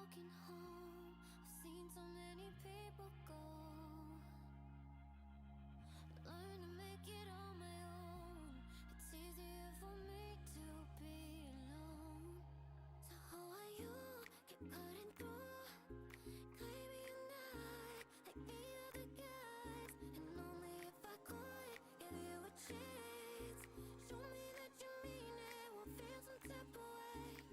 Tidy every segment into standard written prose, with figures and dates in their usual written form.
walking home, I've seen so many people go. Learn to make it on my own. It's easier for me to be alone. So how are you? Keep cutting through, claiming you're not like the other guys. And only if I could give you a chance, show me that you mean it, we'll feel some type of way.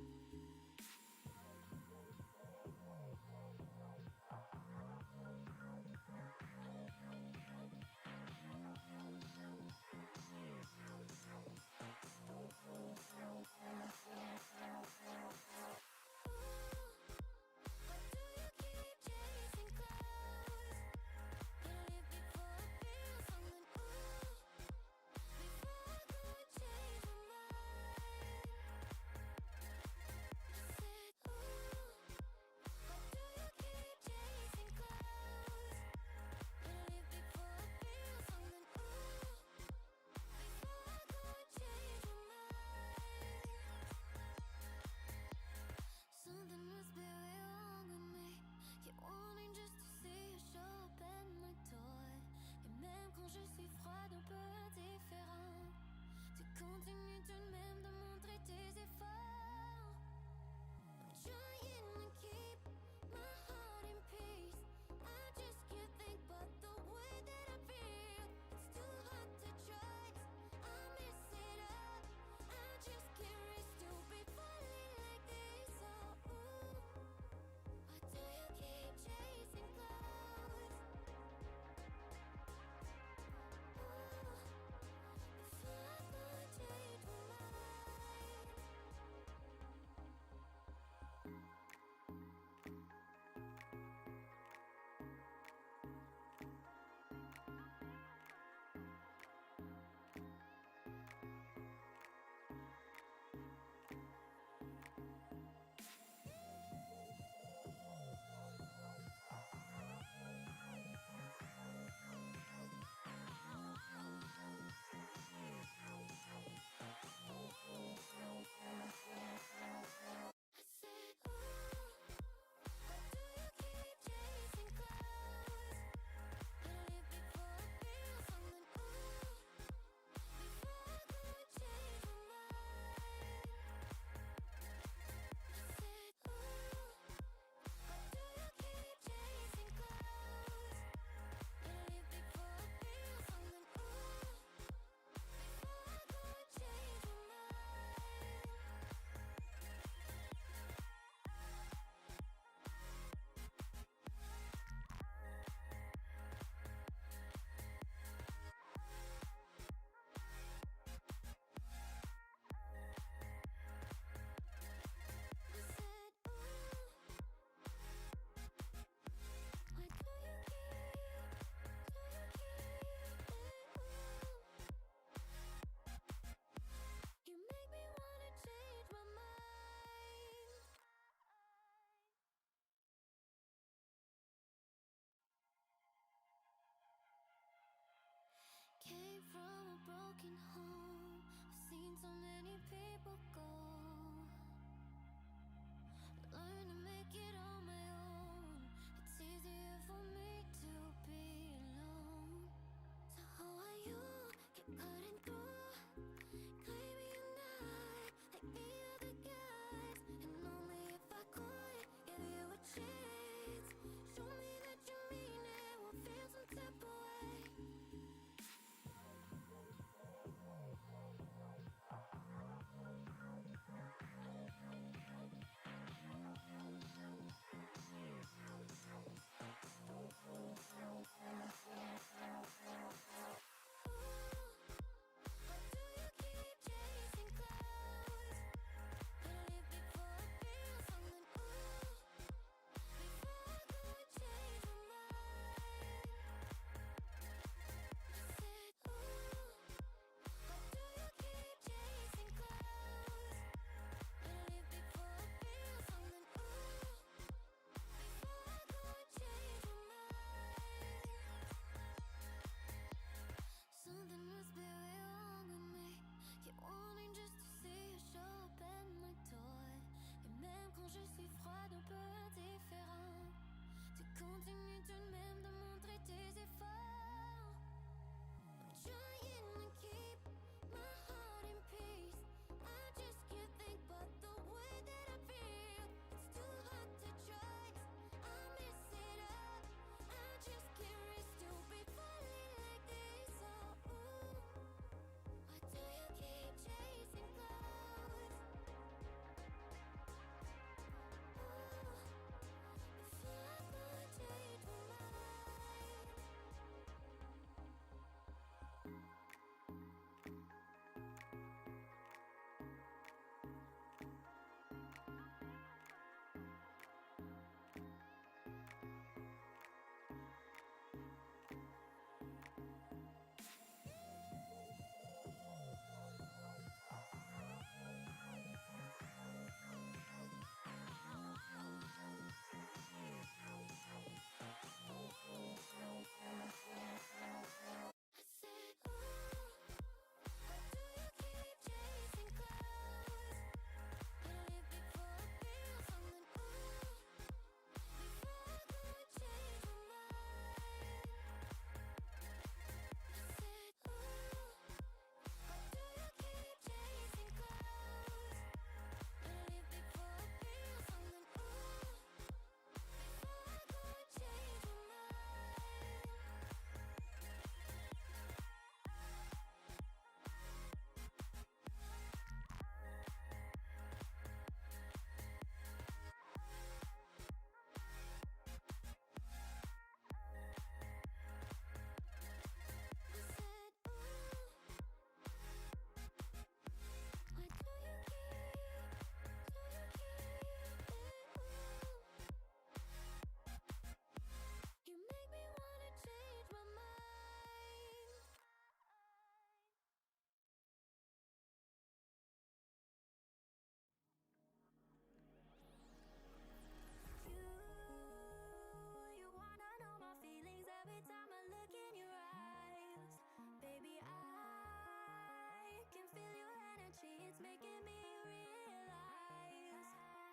energy, it's making me realize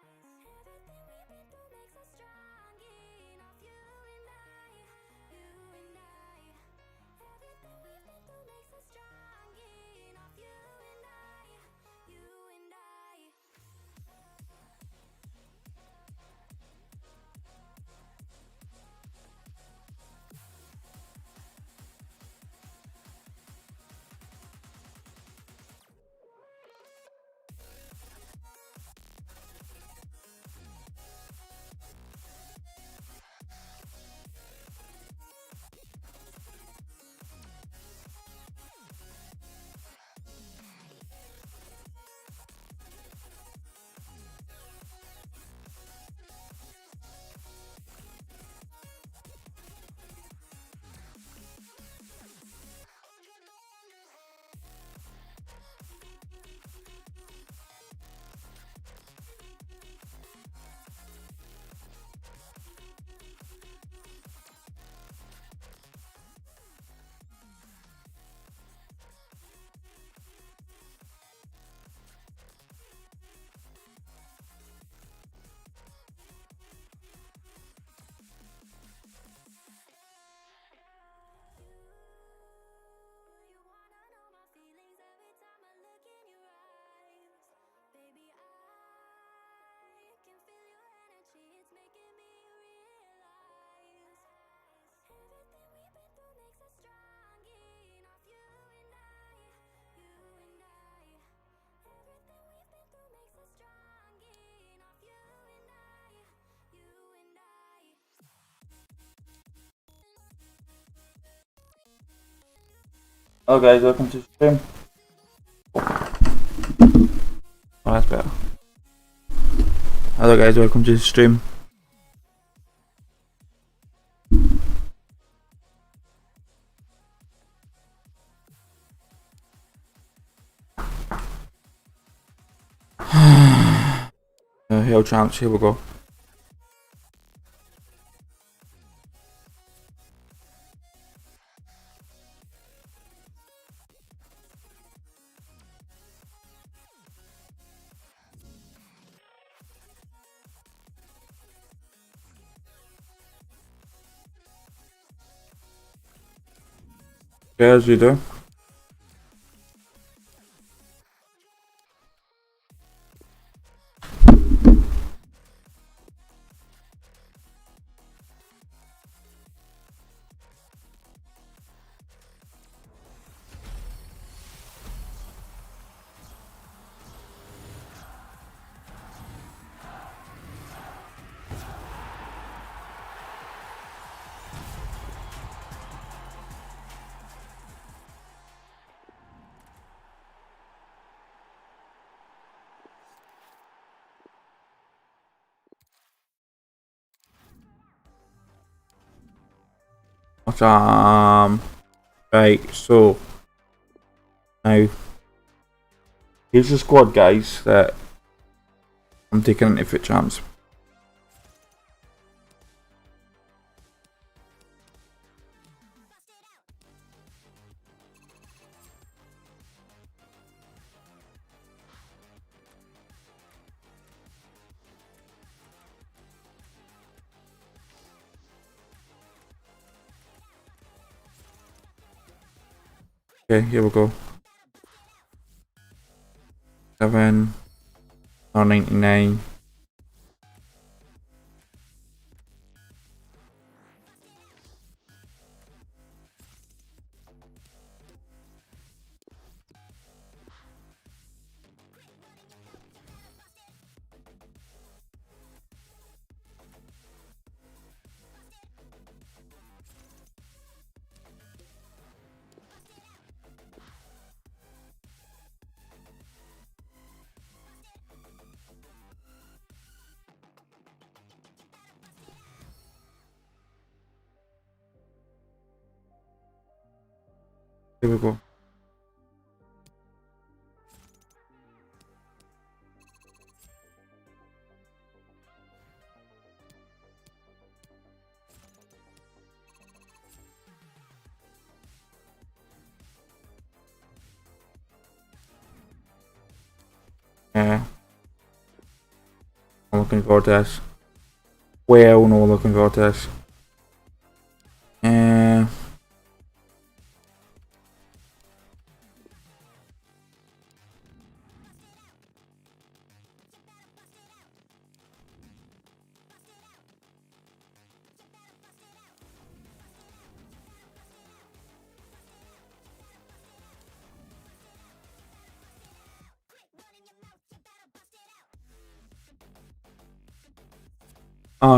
everything we've been through makes us strong enough. You and I, you and I. Everything we've been through makes us strong enough. You and I, you and I. You wanna know my feelings every time I look in your eyes. Baby, I can feel your energy, it's making me realize everything we've been through makes us strong enough. You and I, you and I. Everything we've been through makes us strong enough. You and I, you and I. Hello guys, welcome to the stream. Oh, that's better. Hello guys, welcome to the stream. Hill champs, here we go. Okay, as we do. Right, so now here's the squad, guys, that I'm taking into FUT champs. Okay, here we go. 7 or 99. Here we go. I'm looking forward to this. Well, no, looking forward to this.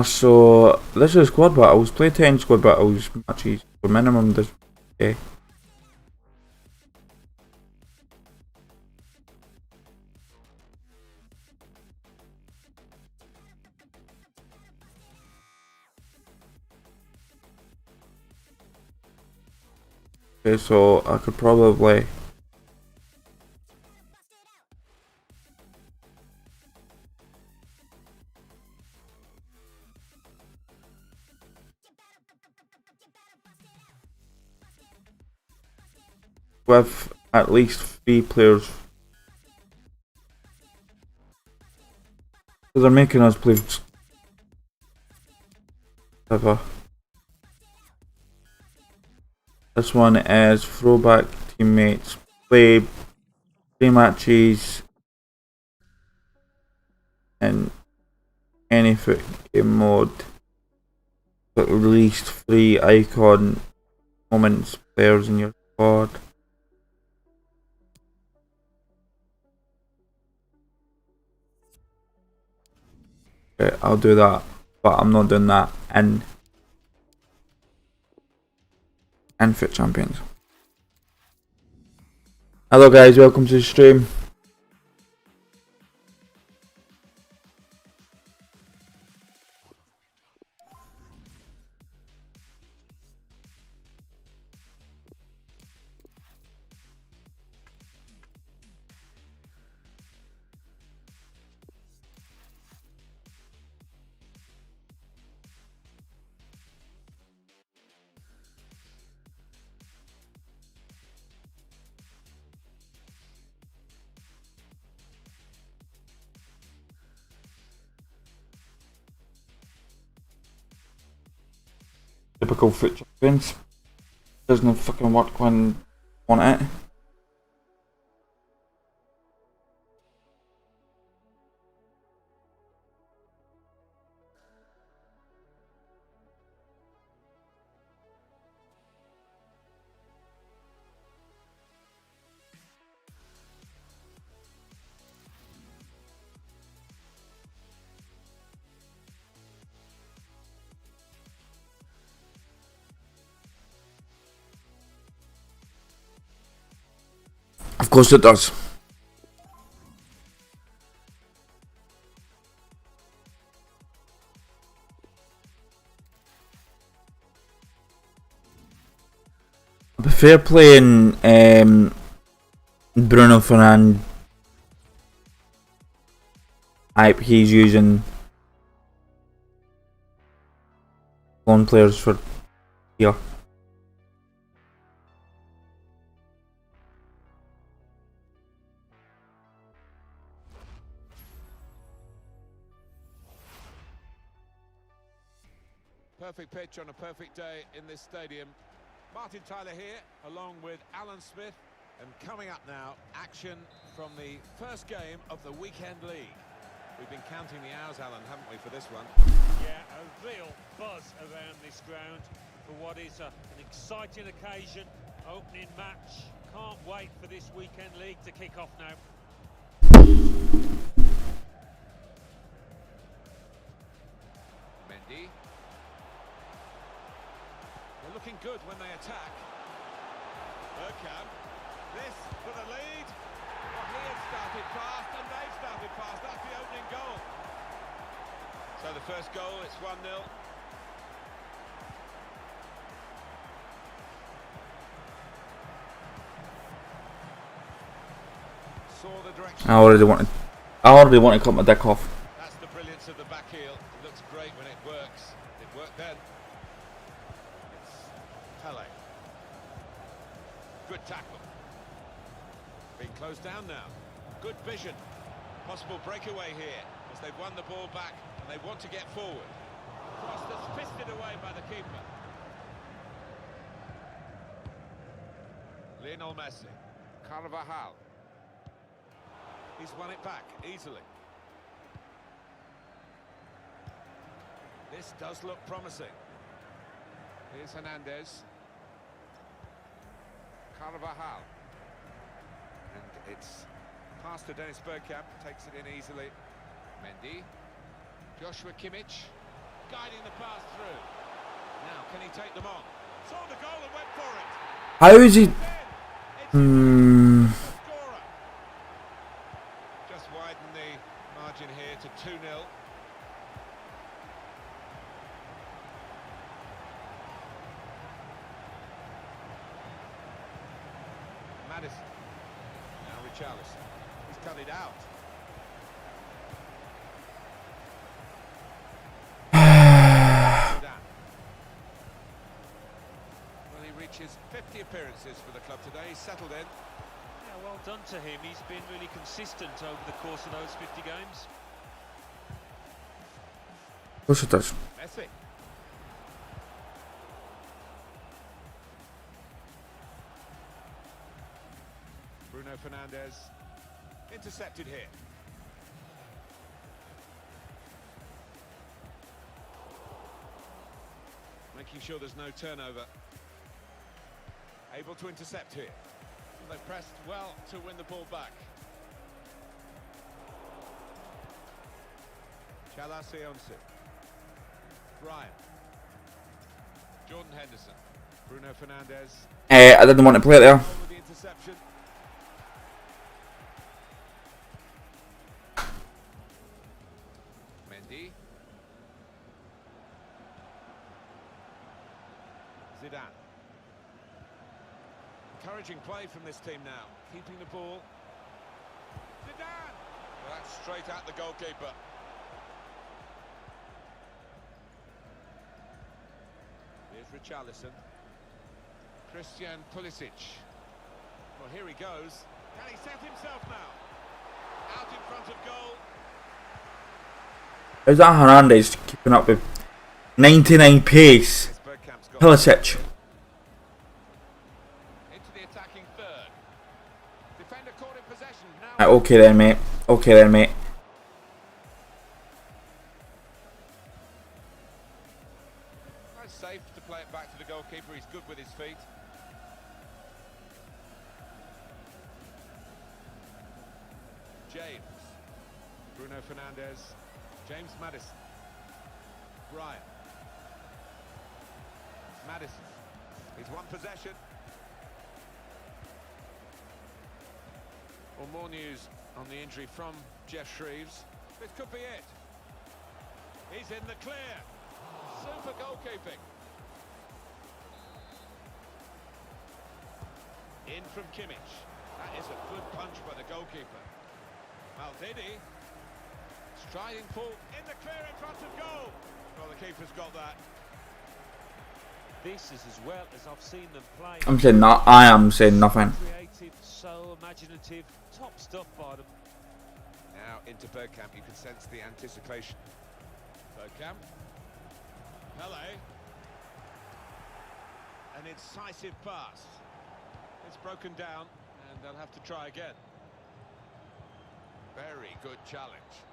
So this is squad battles. Play 10 squad battles matches for minimum this day. Okay, so I could probably with at least 3 players. So they're making us play ever. This one is throwback teammates. Play 3 matches in any FUT game mode. At least 3 icon moments players in your squad. Okay, I'll do that, but I'm not doing that in FUT Champions. Hello guys, welcome to the stream. Typical FUT Champions. Doesn't fucking work when you want it. Of course it does. I prefer playing Bruno Fernandes. He's using clone players for here. Perfect pitch on a perfect day in this stadium. Martin Tyler here, along with Alan Smith. And coming up now, action from the first game of the weekend league. We've been counting the hours, Alan, haven't we, for this one? Yeah, a real buzz around this ground for what is an exciting occasion, opening match. Can't wait for this weekend league to kick off now. Mendy. They're looking good when they attack. Bergkamp. This for the lead. Well, he had started fast and they've started fast. That's the opening goal. So the first goal, it's 1-0. Saw the direction. I already want to cut my dick off. That's the brilliance of the back heel. It looks great when it works. It worked then. It's Pele. Good tackle. Being closed down now. Good vision. Possible breakaway here, as they've won the ball back and they want to get forward. Cross that's fisted away by the keeper. Lionel Messi. Carvajal. He's won it back easily. This does look promising. Here's Hernandez. Carvajal. And it's past to Dennis Bergkamp, takes it in easily. Mendy. Joshua Kimmich. Guiding the pass through. Now, can he take them on? Saw the goal and went for it. How is he? Just widen the margin here to 2-0. Madison. Now Richarlison. He's cut it out. Well, he reaches 50 appearances for the club today. He's settled in. Yeah, well done to him. He's been really consistent over the course of those 50 games. Of course it does. Messi. Bruno Fernandes. Intercepted here. Making sure there's no turnover. Able to intercept here. They pressed well to win the ball back. Chalacionce. Brian. Jordan Henderson. Bruno Fernandes. I didn't want to play it there. With the interception. Mendy. Zidane. Encouraging play from this team now. Keeping the ball. Zidane! Well, that's straight at the goalkeeper. Here's Richarlison. Christian Pulisic. Well, here he goes. Can he set himself now? Out in front of goal. How's that Hernandez keeping up with 99 pace? It's Bergkamp's goal. Pulisic. Into the attacking third. Defender caught in possession. Now Right, okay then, mate. Okay then, mate. it's safe to play it back to the goalkeeper. He's good with his feet. James. Bruno Fernandes. James Madison. Brian. Madison. He's won possession. Well, more news on the injury from Jeff Shreves. This could be it. He's in the clear. Super goalkeeping. In from Kimmich. That is a good punch by the goalkeeper. Maldini. Striding full in the clear in front of goal. Well, the keeper's got that. This is as well as I've seen them play. I'm saying not. I am saying nothing. Creative, so imaginative, top stuff by them. Now into Bergkamp, you can sense the anticipation. Bergkamp. Pele. An incisive pass. It's broken down and they'll have to try again. Very good challenge.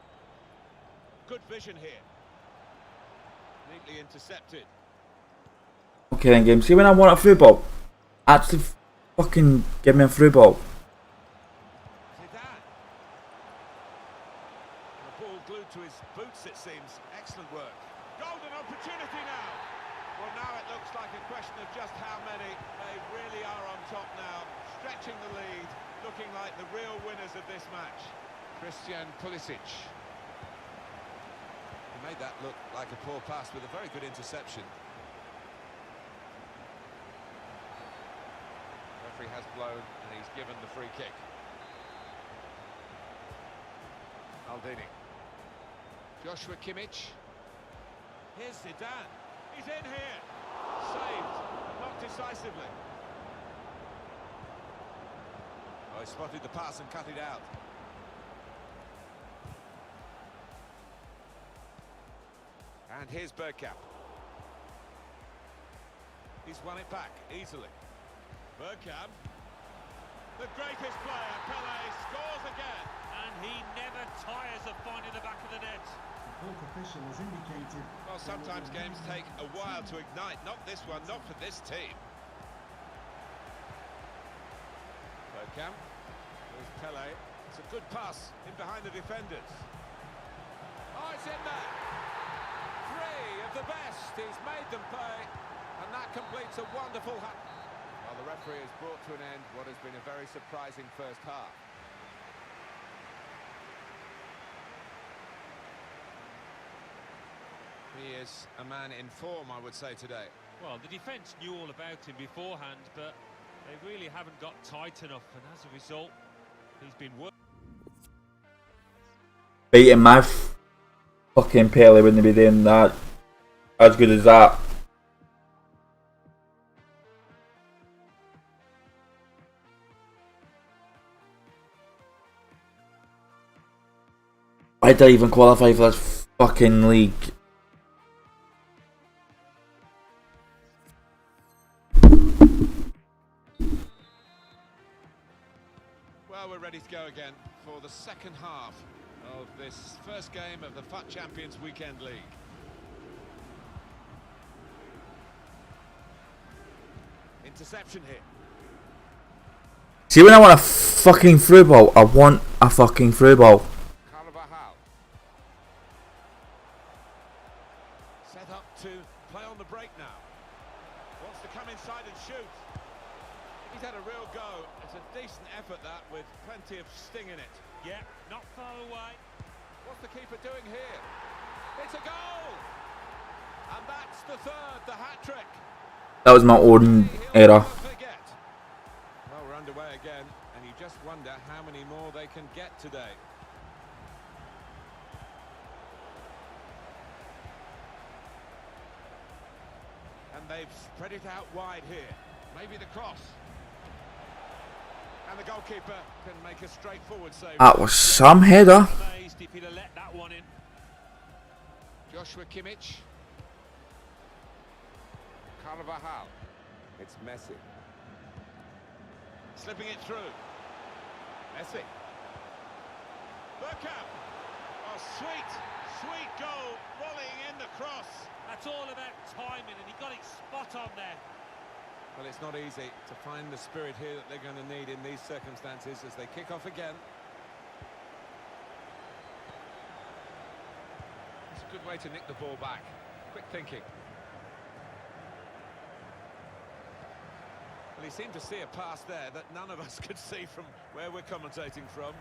Good vision here. Neatly intercepted. Okay then, game. See when I want a through ball, actually fucking give me a through ball. Zidane. The ball glued to his boots, it seems. Excellent work. Golden opportunity now. Well, now it looks like a question of just how many. They really are on top now, stretching the lead, looking like the real winners of this match. Christian Pulisic. He made that look like a poor pass with a very good interception. Referee has blown and he's given the free kick. Maldini. Joshua Kimmich. Here's Zidane. He's in here. Saved, but not decisively. Oh, he spotted the pass and cut it out. And here's Bergkamp. He's won it back easily. Bergkamp, the greatest player, Pele, scores again. And he never tires of finding the back of the net. The fourth official has indicated. Well, sometimes games take a while to ignite. Not this one, not for this team. Bergkamp, there's Pele. It's a good pass in behind the defenders. Oh, it's in there. Three of the best. He's made them pay. And that completes a wonderful Well, the referee has brought to an end what has been a very surprising first half. He is a man in form, I would say, today. Well, the defence knew all about him beforehand, but they really haven't got tight enough, and as a result, he's been Beating my fucking Pele wouldn't be doing that as good as that. Why did I even qualify for this fucking league? Well, we're ready to go again for the second half of this first game of the FUT Champions Weekend League. Interception here. See, when I want a fucking through ball, I want a fucking through ball. Set up to play on the break now. Wants to come inside and shoot. He's had a real go. It's a decent effort, that, with plenty of sting in it. Yeah, not far away. What's the keeper doing here? It's a goal! And that's the third, the hat-trick. That was my own error. Well, we're underway again, and you just wonder how many more they can get today. And they've spread it out wide here. Maybe the cross. And the goalkeeper can make a straightforward save. That was some header. Amazed if he'd have let that one in. Joshua Kimmich. Carvajal. It's Messi. Slipping it through. Messi. Bergkamp. Oh, sweet goal. Volleying in the cross. That's all about timing, and he got it spot on there. Well, it's not easy to find the spirit here that they're going to need in these circumstances as they kick off again. It's a good way to nick the ball back. Quick thinking. Well, he seemed to see a pass there that none of us could see from where we're commentating from.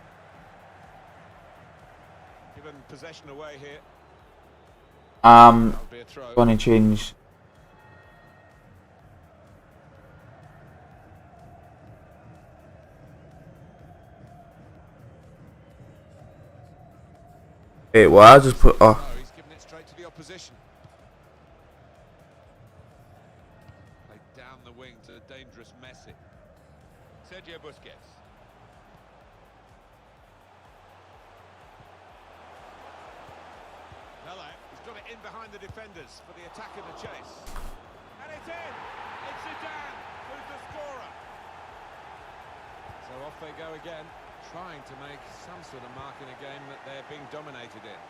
Given possession away here. That'll be a throw. Gonna change. Wait, what? I just put. Oh. He's given it straight to the opposition. Played down the wing to the dangerous Messi. Sergio Busquets. Pele, he's got it in behind the defenders for the attack and the chase. And it's in! It's Zidane who's the scorer. So off they go again, trying to make some sort of mark in a game that they're being dominated in.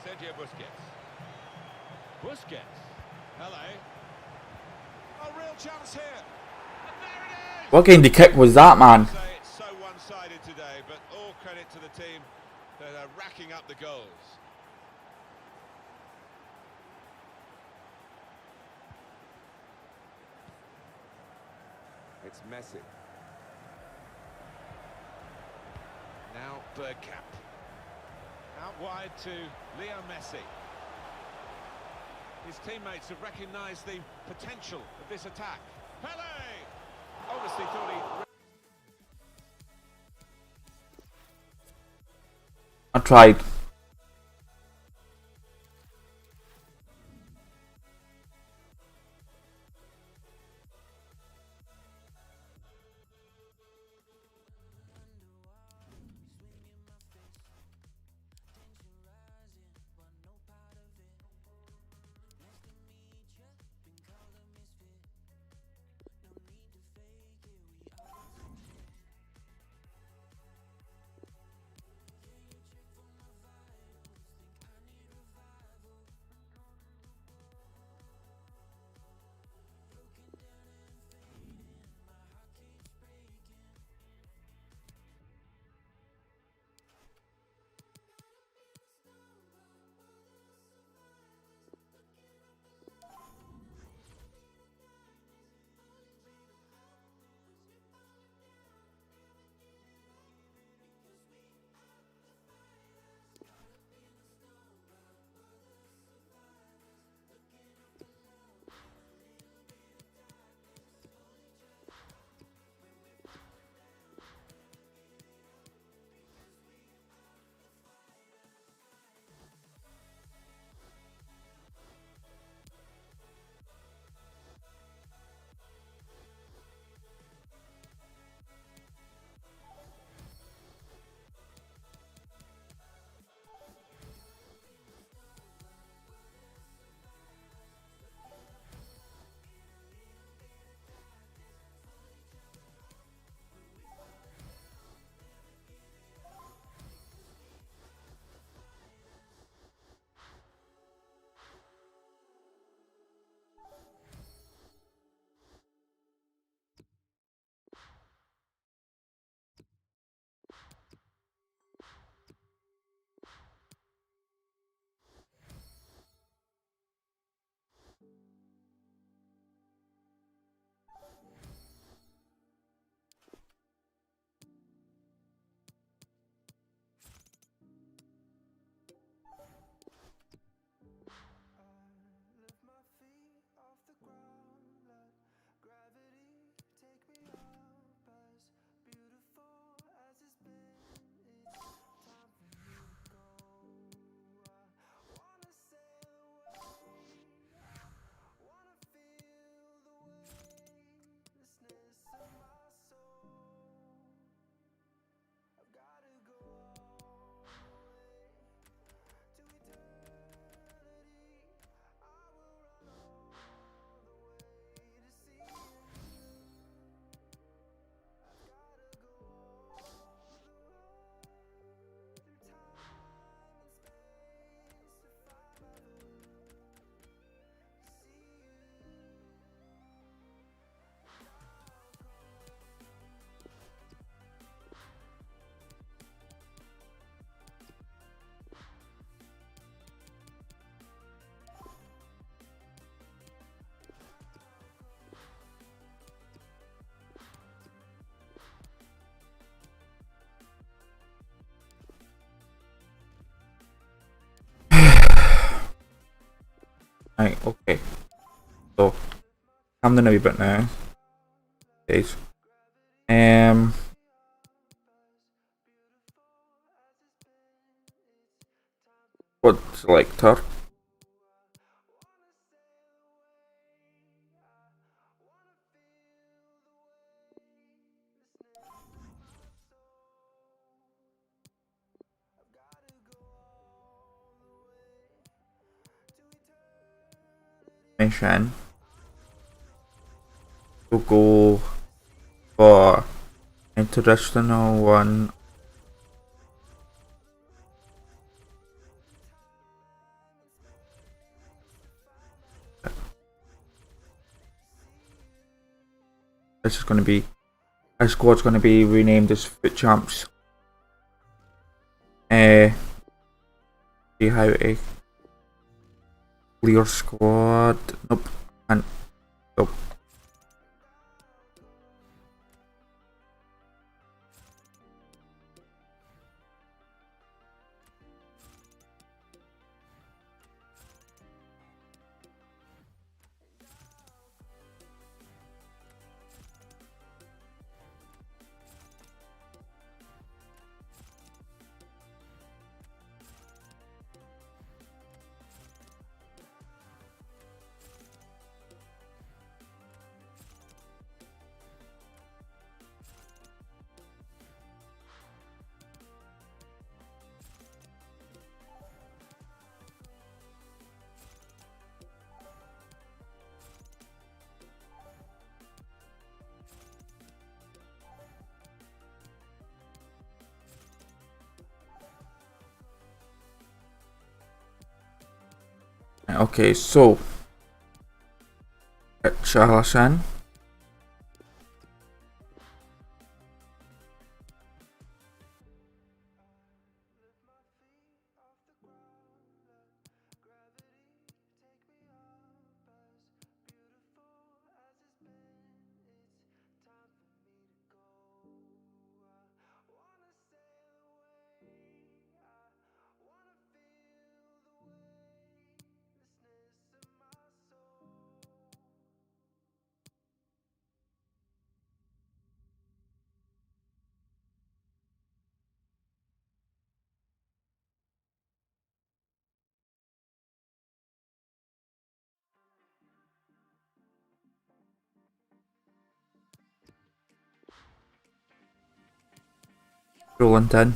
Sergio Busquets. Busquets. Pele. A real chance here. And there it is! What kind of kick was that, man? Say it's so one-sided today, but all credit to the team that are racking up the goals. It's Messi. Now Bergkamp. Out wide to Leo Messi. His teammates have recognised the potential of this attack. Pele! Obviously thought he... I tried. Right, okay. So, I'm doing a wee bit now. Guys. What selector? Mission. To go for international one. This is going to be, our squad's going to be renamed as FUT champs. See how to clear squad. Nope. And nope. Okay, so Charlasan. Rolling 10.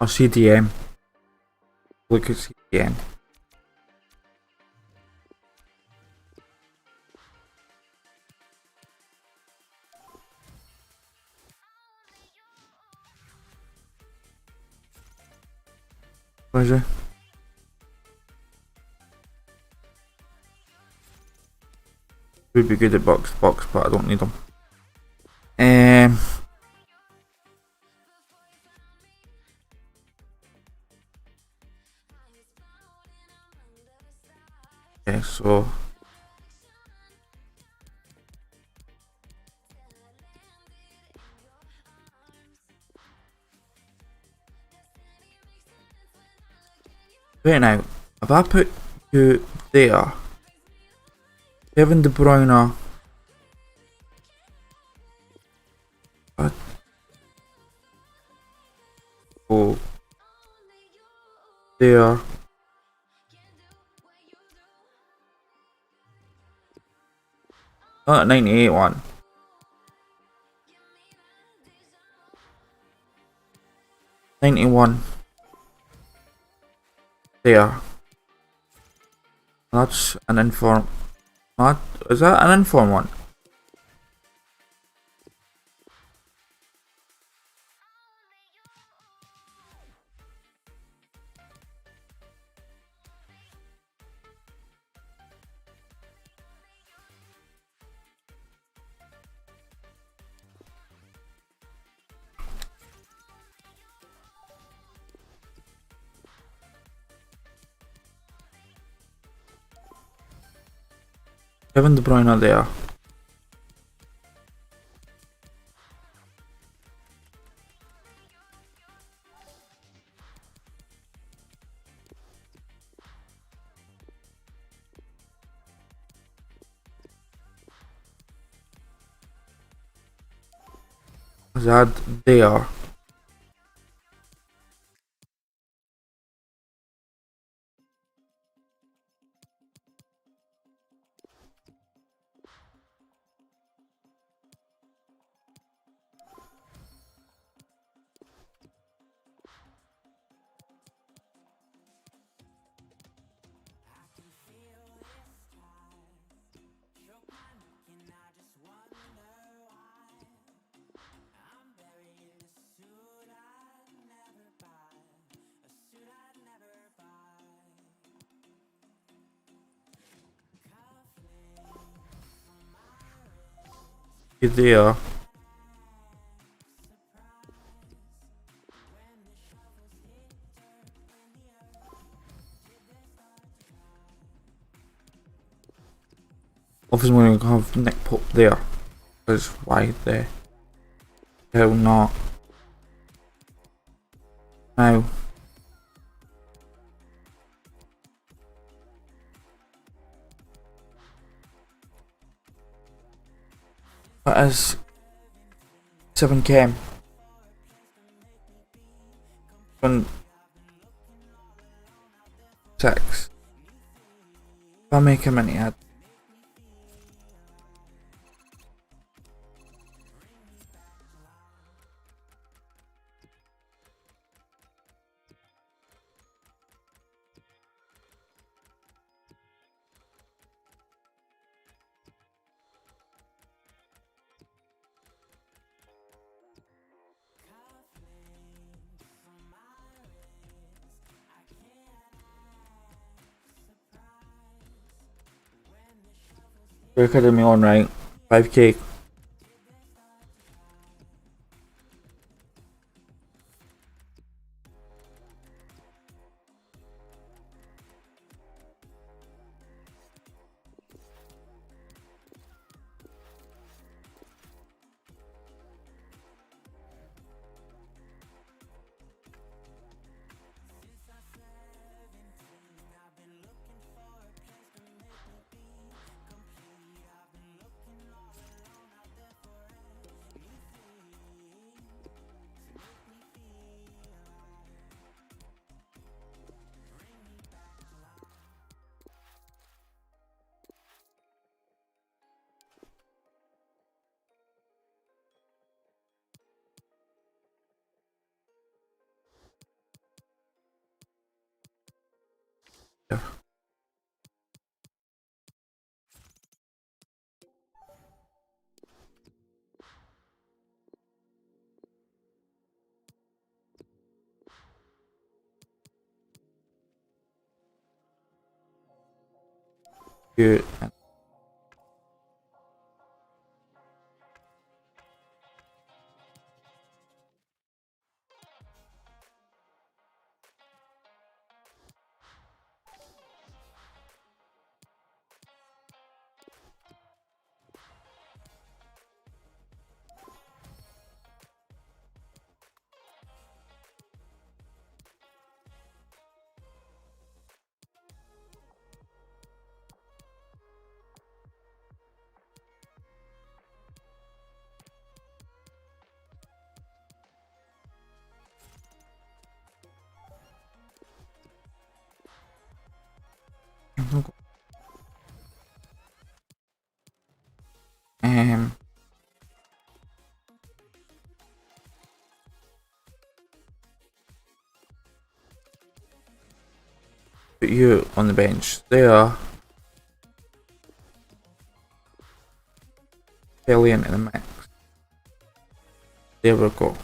Or CDM. Look at CDM. Pleasure. Would be good at box, but I don't need them. Okay, so right now, if I put you there, Kevin De Bruyne, oh, there. Not 98 one. '91. There. That's an inform. What is that? An inform one? Kevin De Bruyne there. Hazard there. You there. Obviously, we're going to have Nick Pope there. Because why the hell not? Now. That is 7k. And 6. If I make a mini ad. Academy on right. 5k. Good. Um, put you on the bench there. Kelly into the mix. There we go.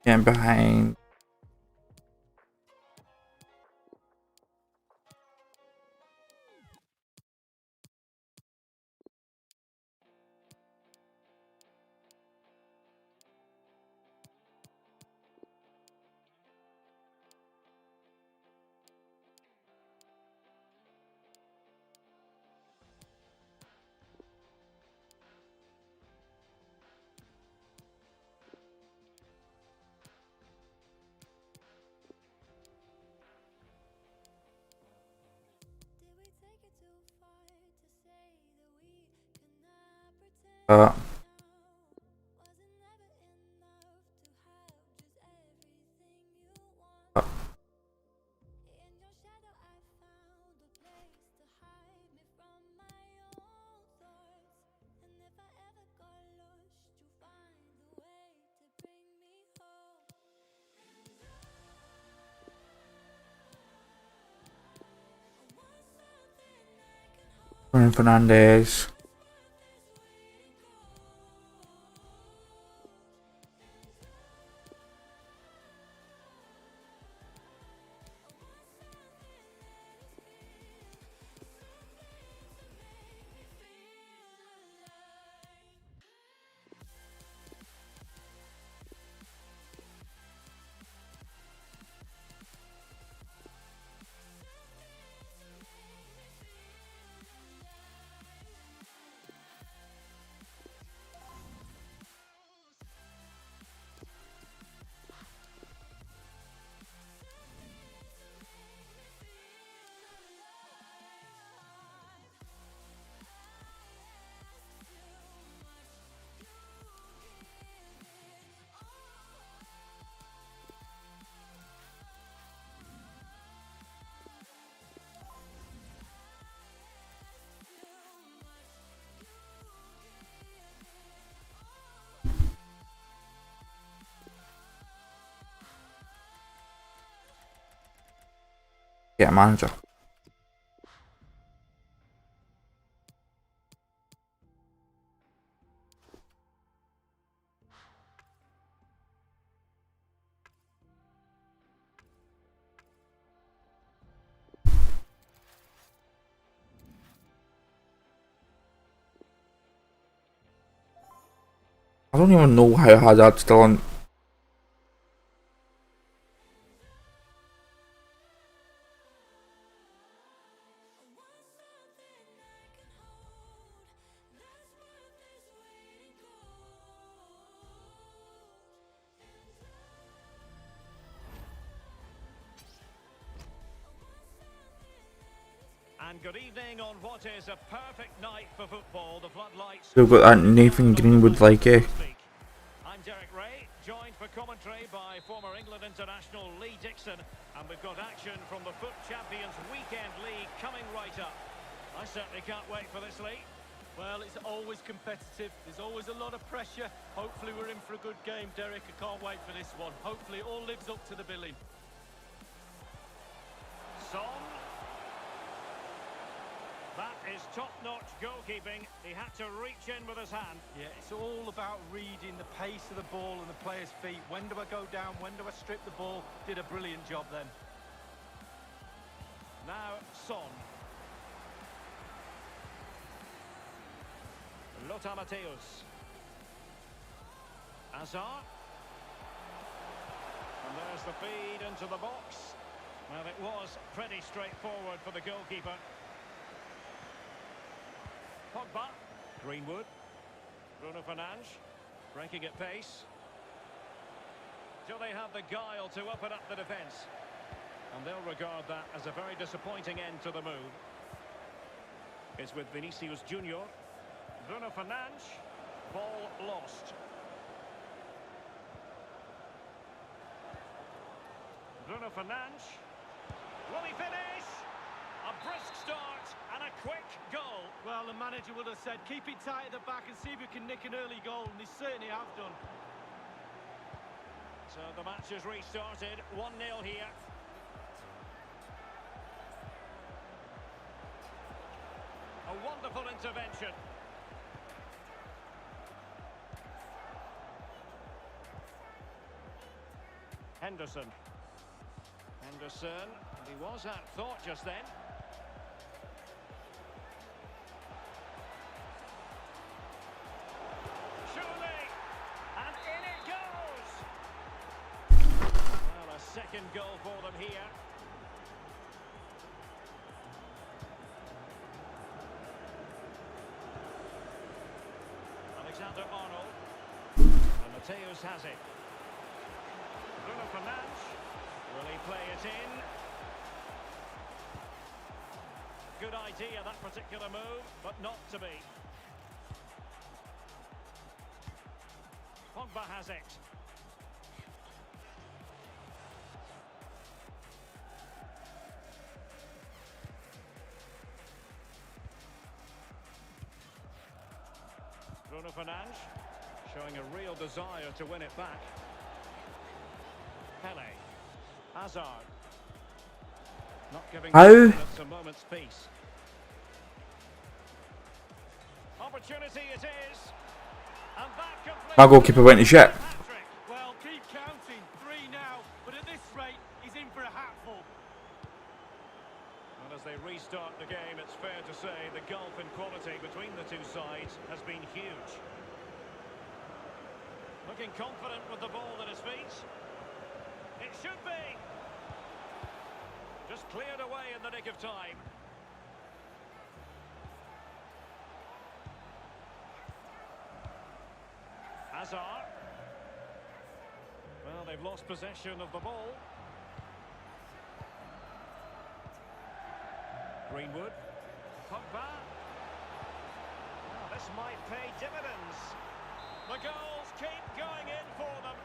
And behind. Did we take it too far to say that we cannot pretend Uh, now? Was it never enough to have just everything you want? In your shadow I found a place to hide me from my own thoughts. And if I ever got lost, you find a way to bring me home. Bruno Fernandez. Yeah, manager. I don't even know how Hazard's still on. And good evening on what is a perfect night for football. The floodlights. Still got that Nathan Greenwood like, eh? I'm Derek Ray, joined for commentary by former England international Lee Dixon, and we've got action from the FUT Champions Weekend League coming right up. I certainly can't wait for this, Lee. Well, it's always competitive. There's always a lot of pressure. Hopefully we're in for a good game, Derek. I can't wait for this one. Hopefully it all lives up to the billing. Son. That is top-notch goalkeeping. He had to reach in with his hand. Yeah, it's all about reading the pace of the ball and the player's feet. When do I go down? When do I strip the ball? Did a brilliant job then. Now, Son. Lothar Matthäus. Hazard. And there's the feed into the box. Well, it was pretty straightforward for the goalkeeper. Pogba. Greenwood. Bruno Fernandes. Breaking at pace. Do they have the guile to open up the defence? And they'll regard that as a very disappointing end to the move. It's with Vinicius Junior. Bruno Fernandes. Ball lost. Bruno Fernandes. Will he finish? A brisk start and a quick goal. Well, the manager would have said, keep it tight at the back and see if you can nick an early goal, and they certainly have done. So the match has restarted, 1-0 here. A wonderful intervention. Henderson. Henderson, and he was at thought just then. Surely, and in it goes. Well, a second goal for them here. Alexander-Arnold. And Matthäus has it. Bruno Fernandes. Will he play it in? Good idea, that particular move, but not to be. Pogba has it. Bruno Fernandes showing a real desire to win it back. Pele. Hazard. Not giving minutes a moment's peace. Opportunity it is. And that completes. My goalkeeper went to shit. Well, keep counting. 3 now. But at this rate, he's in for a hatful. And as they restart the game, it's fair to say the gulf in quality between the two sides has been huge. Looking confident with the ball at his feet. It should be. Just cleared away in the nick of time. Hazard. Well, they've lost possession of the ball. Greenwood. Pogba. Oh, this might pay dividends. The goals keep going in for them.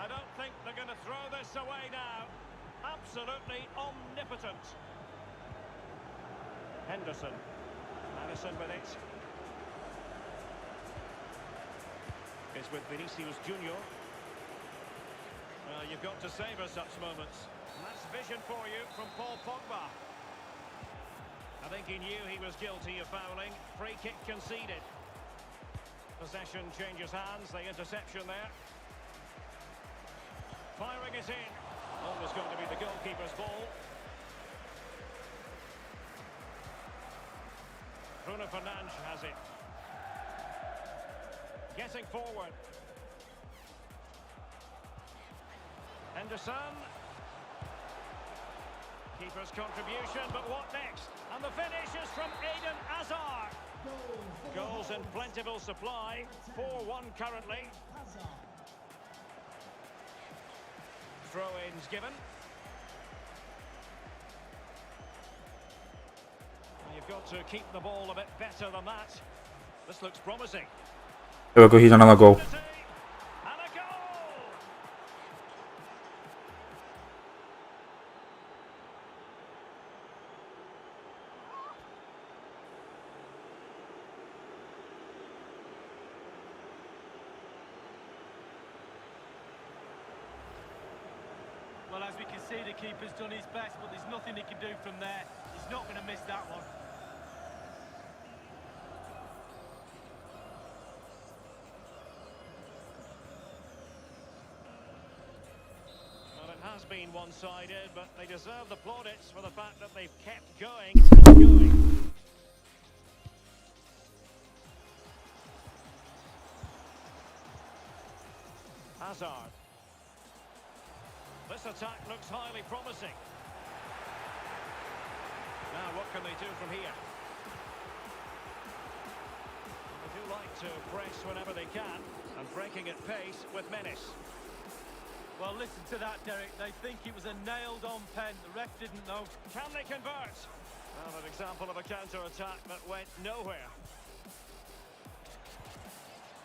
I don't think they're going to throw this away now. Absolutely omnipotent. Henderson. Madison with it. It's with Vinicius Junior. Well, you've got to savour such moments. And that's vision for you from Paul Pogba. I think he knew he was guilty of fouling. Free kick conceded. Possession changes hands. The interception there. Firing it in. Always going to be the goalkeeper's ball. Bruno Fernandes has it. Getting forward. Henderson. Keeper's contribution, but what next? And the finish is from Eden Hazard. Goals in plentiful supply. 4-1 currently. Throw-ins given. They've got to keep the ball a bit better than that. This looks promising. There we go, he's another goal. And a goal! Well, as we can see, the keeper's done his best, but there's nothing he can do from there. He's not going to miss that one. Well, it has been one-sided, but they deserve the plaudits for the fact that they've kept going. Hazard. This attack looks highly promising. Now, what can they do from here? They do like to press whenever they can, and breaking at pace with menace. Well, listen to that, Derek. They think it was a nailed-on pen. The ref didn't know. Can they convert? Well, an example of a counter-attack that went nowhere.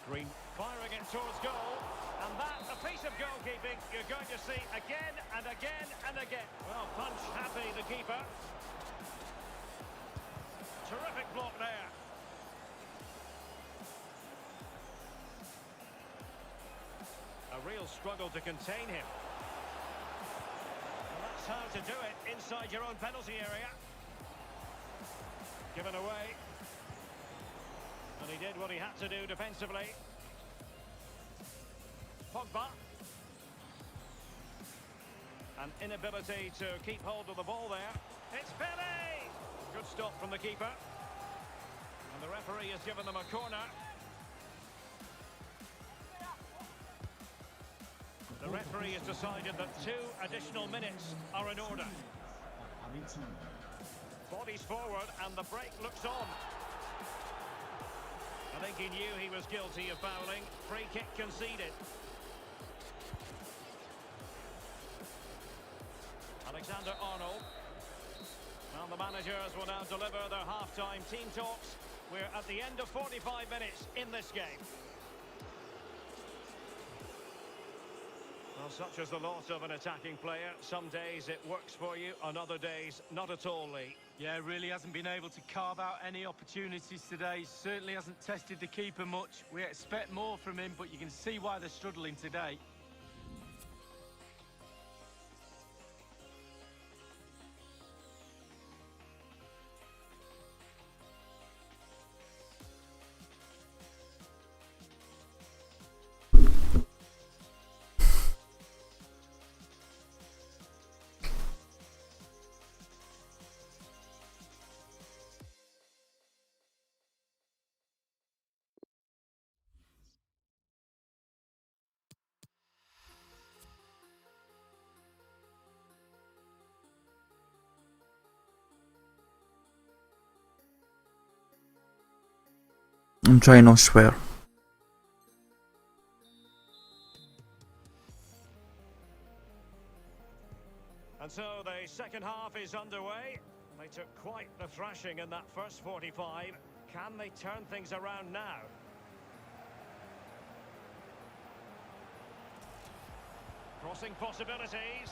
Green firing it towards goal. And that, a piece of goalkeeping you're going to see again and again and again. Well, punch happy, the keeper. Terrific block there. A real struggle to contain him. And that's how to do it inside your own penalty area. Given away. And he did what he had to do defensively. Pogba. An inability to keep hold of the ball there. It's Pele! Good stop from the keeper. And the referee has given them a corner. The referee has decided that 2 additional minutes are in order. Bodies forward and the break looks on. I think he knew he was guilty of fouling. Free kick conceded. Alexander-Arnold. Well, the managers will now deliver their half-time team talks. We're at the end of 45 minutes in this game. Well, such as the loss of an attacking player. Some days it works for you, on other days not at all, Lee. Yeah, really hasn't been able to carve out any opportunities today. Certainly hasn't tested the keeper much. We expect more from him, but you can see why they're struggling today. I'm trying not to swear. And so the second half is underway. They took quite the thrashing in that first 45. Can they turn things around now? Crossing possibilities.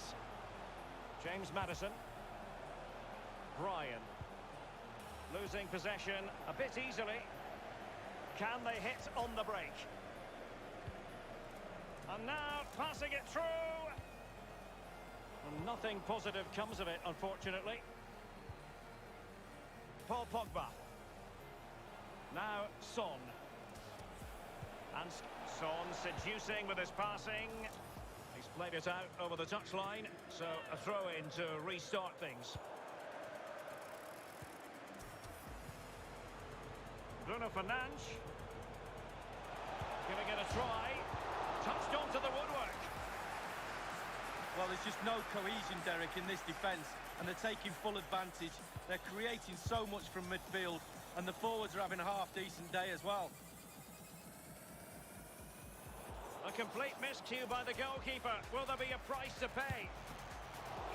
James Maddison. Bryan. Losing possession a bit easily. Can they hit on the break? And now passing it through. And nothing positive comes of it, unfortunately. Paul Pogba. Now Son. And Son seducing with his passing. He's played it out over the touchline, so a throw-in to restart things. Bruno Fernandes. Giving it a try. Touched onto the woodwork. Well, there's just no cohesion, Derek, in this defence, and they're taking full advantage. They're creating so much from midfield, and the forwards are having a half-decent day as well. A complete miscue by the goalkeeper. Will there be a price to pay?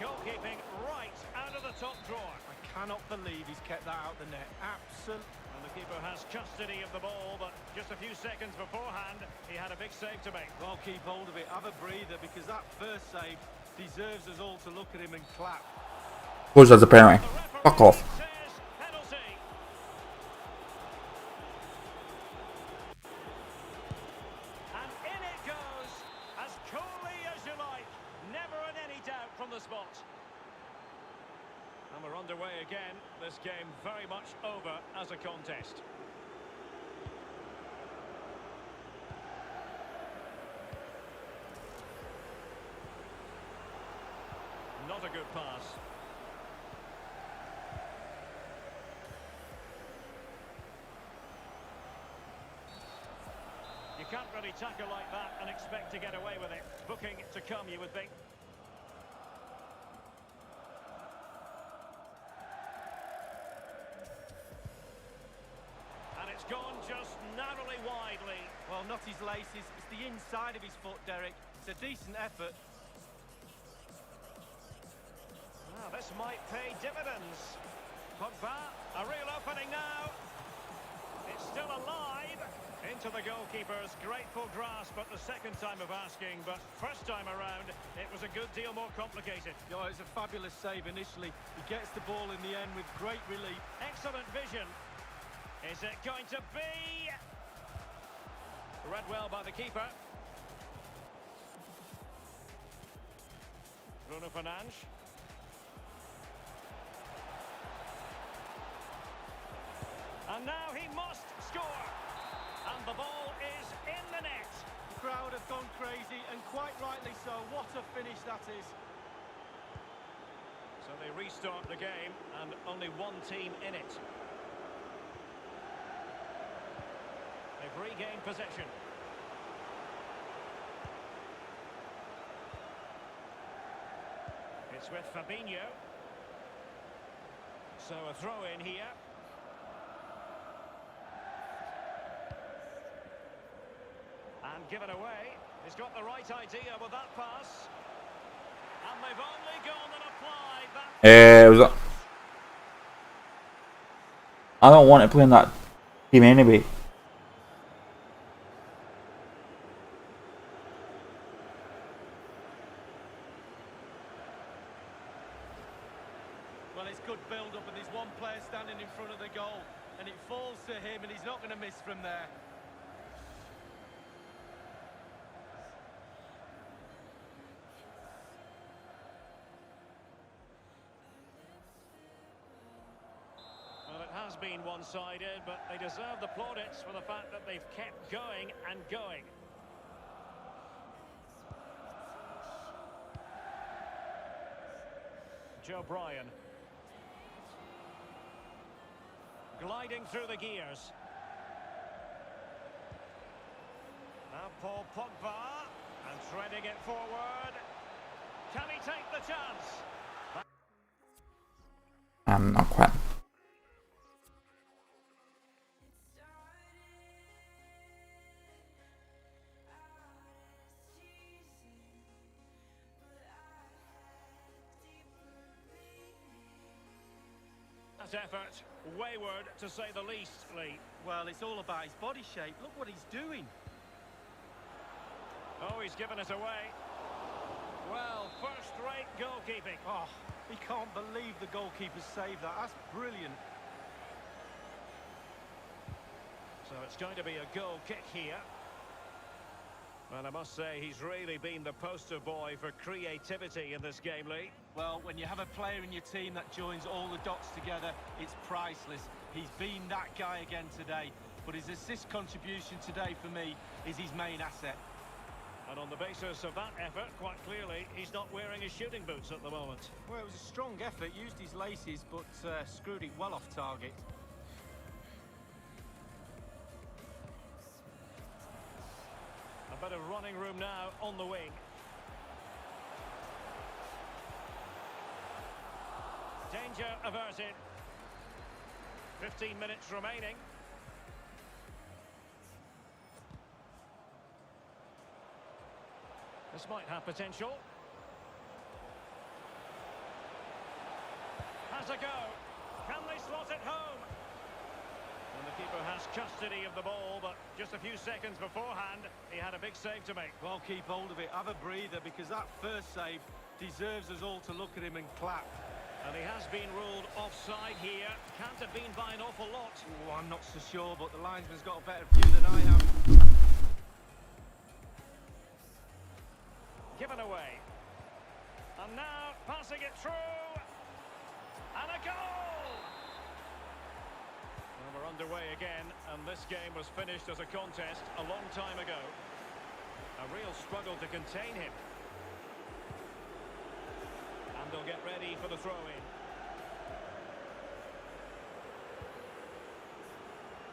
Goalkeeping right out of the top drawer. I cannot believe he's kept that out the net. Absolutely. And the keeper has custody of the ball, but just a few seconds beforehand, he had a big save to make. Well, keep hold of it. Have a breather, because that first save deserves us all to look at him and clap. Goes as a penalty. Fuck off. Says penalty. And in it goes, as coolly as you like. Never in any doubt from the spot. And we're underway again. This game very much over as a contest. Not a good pass. You can't really tackle like that and expect to get away with it. Booking to come, you would think. And it's gone just narrowly widely. Well, not his laces. It's the inside of his foot, Derek. It's a decent effort. Ah, this might pay dividends. Pogba, a real opening now. It's still alive. Into the goalkeeper's grateful grasp at the second time of asking, but first time around, it was a good deal more complicated. Yeah, it was a fabulous save initially. He gets the ball in the end with great relief. Excellent vision. Is it going to be? Read well by the keeper. Bruno Fernandes. And now he must score. And the ball is in the net. The crowd have gone crazy, and quite rightly so. What a finish that is. So they restart the game, and only one team in it. They've regained possession. It's with Fabinho. So a throw in here. And given away. He's got the right idea with that pass. And they've only gone and applied that. I don't want to play in that team anyway. Well, it's good build-up, and there's one player standing in front of the goal, and it falls to him, and he's not going to miss from there. Well, it has been one-sided, but they deserve the plaudits for the fact that they've kept going and going. Joe Bryan. Gliding through the gears. Now Paul Pogba. And threading it forward. Can he take the chance? I'm not quite. Effort, wayward to say the least, Lee. Well, it's all about his body shape. Look what he's doing. Oh, he's given it away. Well, first-rate goalkeeping. Oh, he can't believe the goalkeeper saved that. That's brilliant. So it's going to be a goal kick here. And I must say, he's really been the poster boy for creativity in this game, Lee. Well, when you have a player in your team that joins all the dots together, it's priceless. He's been that guy again today. But his assist contribution today, for me, is his main asset. And on the basis of that effort, quite clearly, he's not wearing his shooting boots at the moment. Well, it was a strong effort, used his laces, but screwed it well off target. A bit of running room now on the wing. Danger averted. 15 minutes remaining. This might have potential. to go. Can they slot it home? And the keeper has custody of the ball, but just a few seconds beforehand, he had a big save to make. Well, keep hold of it, have a breather, because that first save deserves us all to look at him and clap. And he has been ruled offside here. Can't have been by an awful lot. Oh, I'm not so sure, but the linesman's got a better view than I have. Given away. And now passing it through. And a goal! Well, we're underway again, and this game was finished as a contest a long time ago. A real struggle to contain him. And they'll get ready for the throw-in.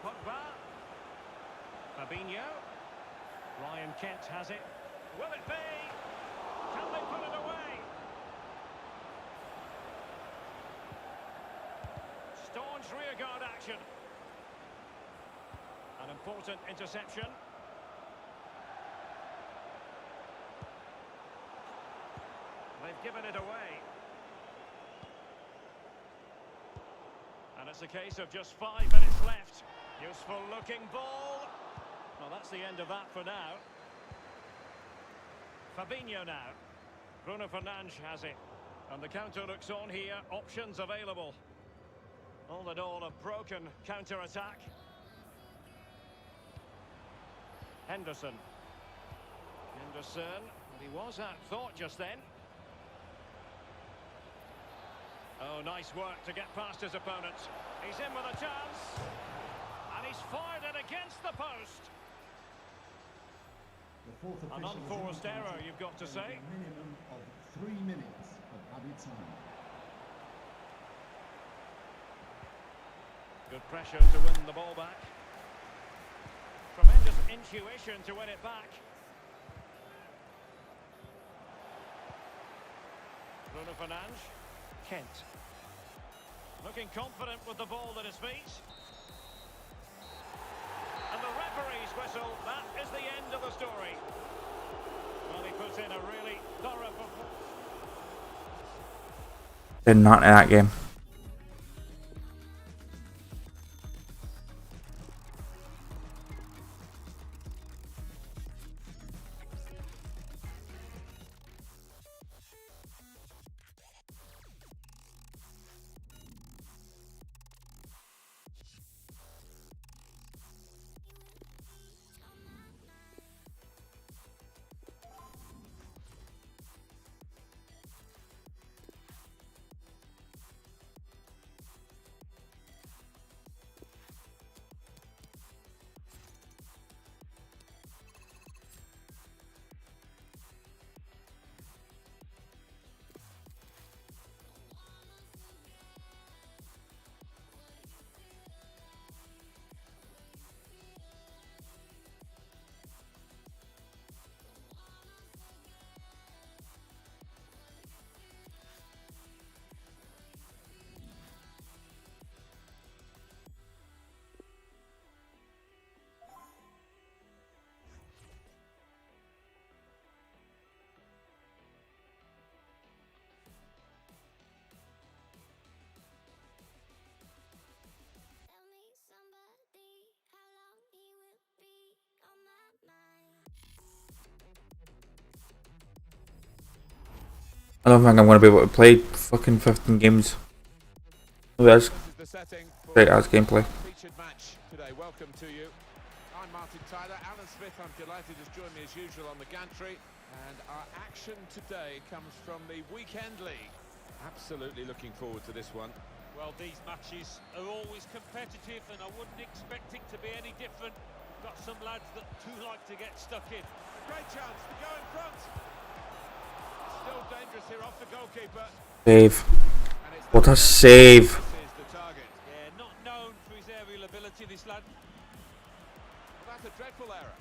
Pogba. Fabinho. Ryan Kent has it. Will it be? Can they put it away? Staunch rearguard action. An important interception. They've given it away. And it's a case of just 5 minutes left. Useful looking ball. Well, that's the end of that for now. Fabinho now. Bruno Fernandes has it. And the counter looks on here. Options available. All in all, a broken counter-attack. Henderson. He was at thought just then. Oh, nice work to get past his opponent. He's in with a chance. And he's fired it against the post. The fourth An official has unforced indicated error, you've got to there say. is a minimum of 3 minutes of added time. Good pressure to win the ball back. Tremendous intuition to win it back. Bruno Fernandes. Kent. Looking confident with the ball at his feet. And the referee's whistle, that is the end of the story. Well, he puts in a really thorough performance. Did not in that game. Tell me somebody how long he will be on my mind. I don't think I'm going to be able to play fucking 15 games. Oh, that's This is the setting for great as gameplay. featured match today. Welcome to you. I'm Martin Tyler. Alan Smith, I'm delighted, has joined me as usual on the gantry. And our action today comes from the Weekend League. Absolutely looking forward to this one. Well, these matches are always competitive, and I wouldn't expect it to be any different. Got some lads that do like to get stuck in. A great chance to go in front. Still dangerous here off the goalkeeper. Save. And it's What a save. This is the target. Yeah, not known for his aerial ability, this lad. Well, that's a dreadful error.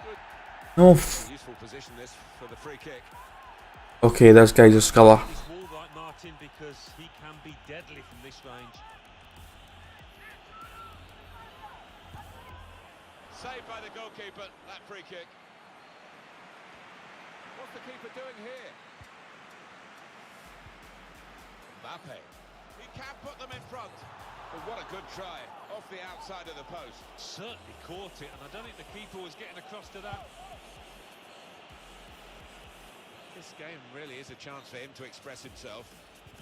Good. No. Useful position this for the free kick. Okay, this guy's a scholar. He's wall right, Martin, because he can be deadly from this range. Saved by the goalkeeper, that free kick. What's the keeper doing here? Mbappe. He can put them in front. But what a good try, off the outside of the post. Certainly caught it, and I don't think the keeper was getting across to that. This game really is a chance for him to express himself.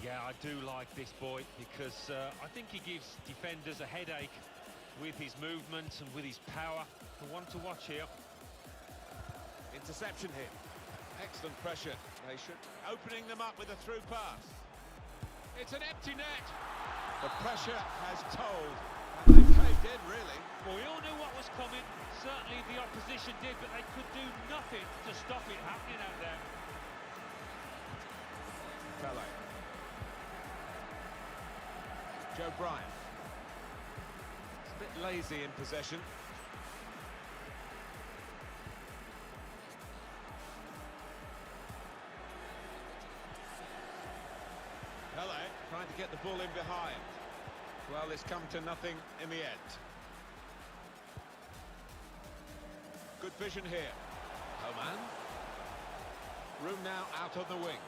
Yeah, I do like this boy, because I think he gives defenders a headache with his movement and with his power. The one to watch here. Interception here. Excellent pressure. They should opening them up with a through pass. It's an empty net. The pressure has told, and they caved in, really. Well, we all knew what was coming. Certainly the opposition did, but they could do nothing to stop it happening out there. Pele. Joe Bryant. It's a bit lazy in possession. Pele trying to get the ball in behind. Well, it's come to nothing in the end. Good vision here. Oman. Room now out on the wing.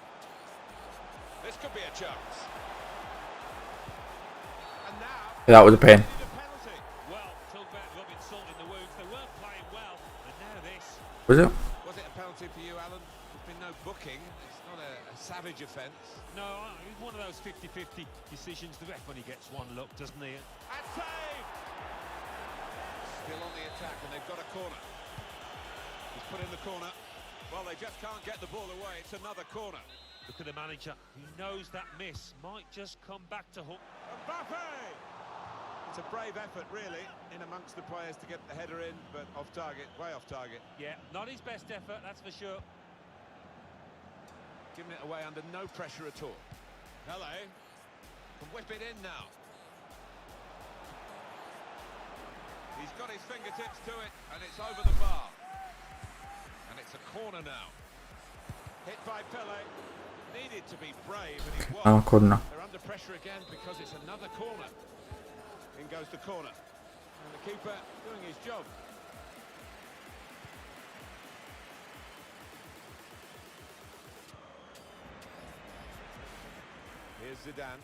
This could be a chance. And now... That was a pen. penalty. Well, talk about rubbing salt in the wounds. They weren't playing well, and now this. Was it? Was it a penalty for you, Alan? There's been no booking. It's not a savage offence. No, it's one of those 50-50 decisions. The ref only gets one look, doesn't he? And save! Still on the attack, and they've got a corner. He's put in the corner. Well, they just can't get the ball away. It's another corner. Look at the manager, who knows that miss might just come back to hook. Mbappe! It's a brave effort, really, in amongst the players to get the header in, but off target, way off target. Yeah, not his best effort, that's for sure. Giving it away under no pressure at all. Pele can whip it in now. He's got his fingertips to it, and it's over the bar. And it's a corner now. Hit by Pele. Needed to be brave, and he was. Corner. They're under pressure again because it's another corner. In goes the corner. And the keeper doing his job. Here's Zidane.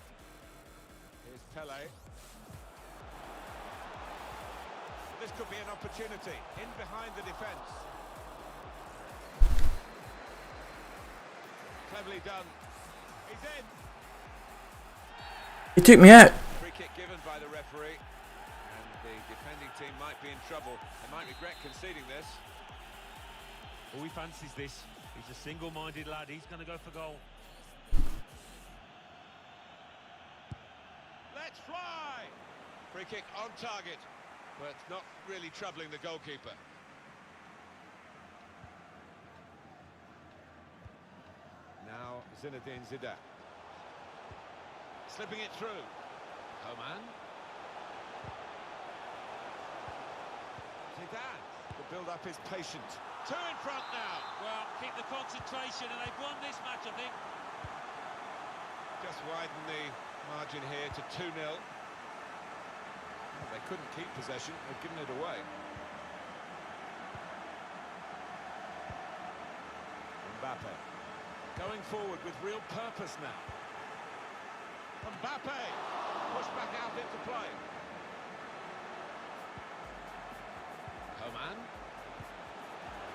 Here's Pele. This could be an opportunity. In behind the defence. Cleverly done. He's in. He took me out. Free kick given by the referee. And the defending team might be in trouble. They might regret conceding this. Oh, he fancies this. He's a single-minded lad. He's going to go for goal. Let's fly! Free kick on target, but not really troubling the goalkeeper. Now Zinedine Zidane. Slipping it through. Oman. Zidane. The build-up is patient. Two in front now. Well, keep the concentration, and they've won this match, I think. Just widen the margin here to 2-0. Well, they couldn't keep possession. They've given it away. Mbappe. Going forward with real purpose now. Mbappe pushed back out into play. Oman.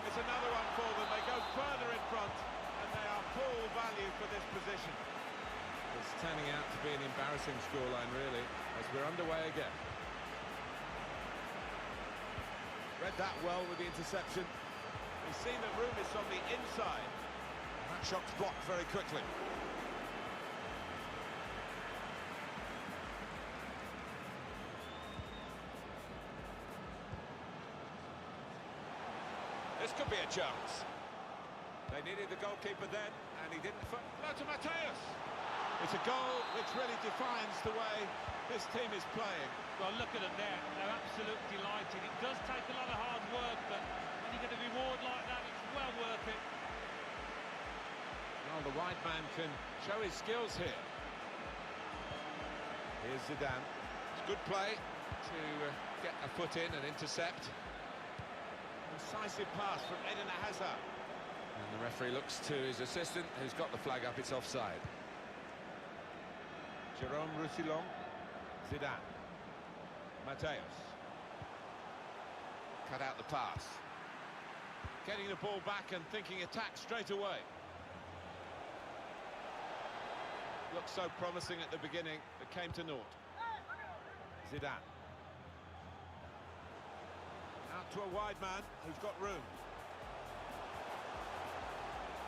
It's another one for them. They go further in front, and they are full value for this position. It's turning out to be an embarrassing scoreline, really, as we're underway again. Read that well with the interception. We've seen that room is on the inside. That shot's blocked very quickly. This could be a chance. They needed the goalkeeper then, and he didn't. No to Mateus. It's a goal which really defines the way this team is playing. Well, look at them there. They're absolutely delighted. It does take a lot of hard work, but when you get a reward like that, it's well worth it. Well, the wide man can show his skills here. Here's Zidane. It's good play to get a foot in and intercept. Incisive pass from Eden Hazard. And the referee looks to his assistant, who's got the flag up. It's offside. Jerome Roussillon. Zidane. Mateus. Cut out the pass. Getting the ball back and thinking attack straight away. Looked so promising at the beginning, but came to naught. Zidane. Out to a wide man who's got room.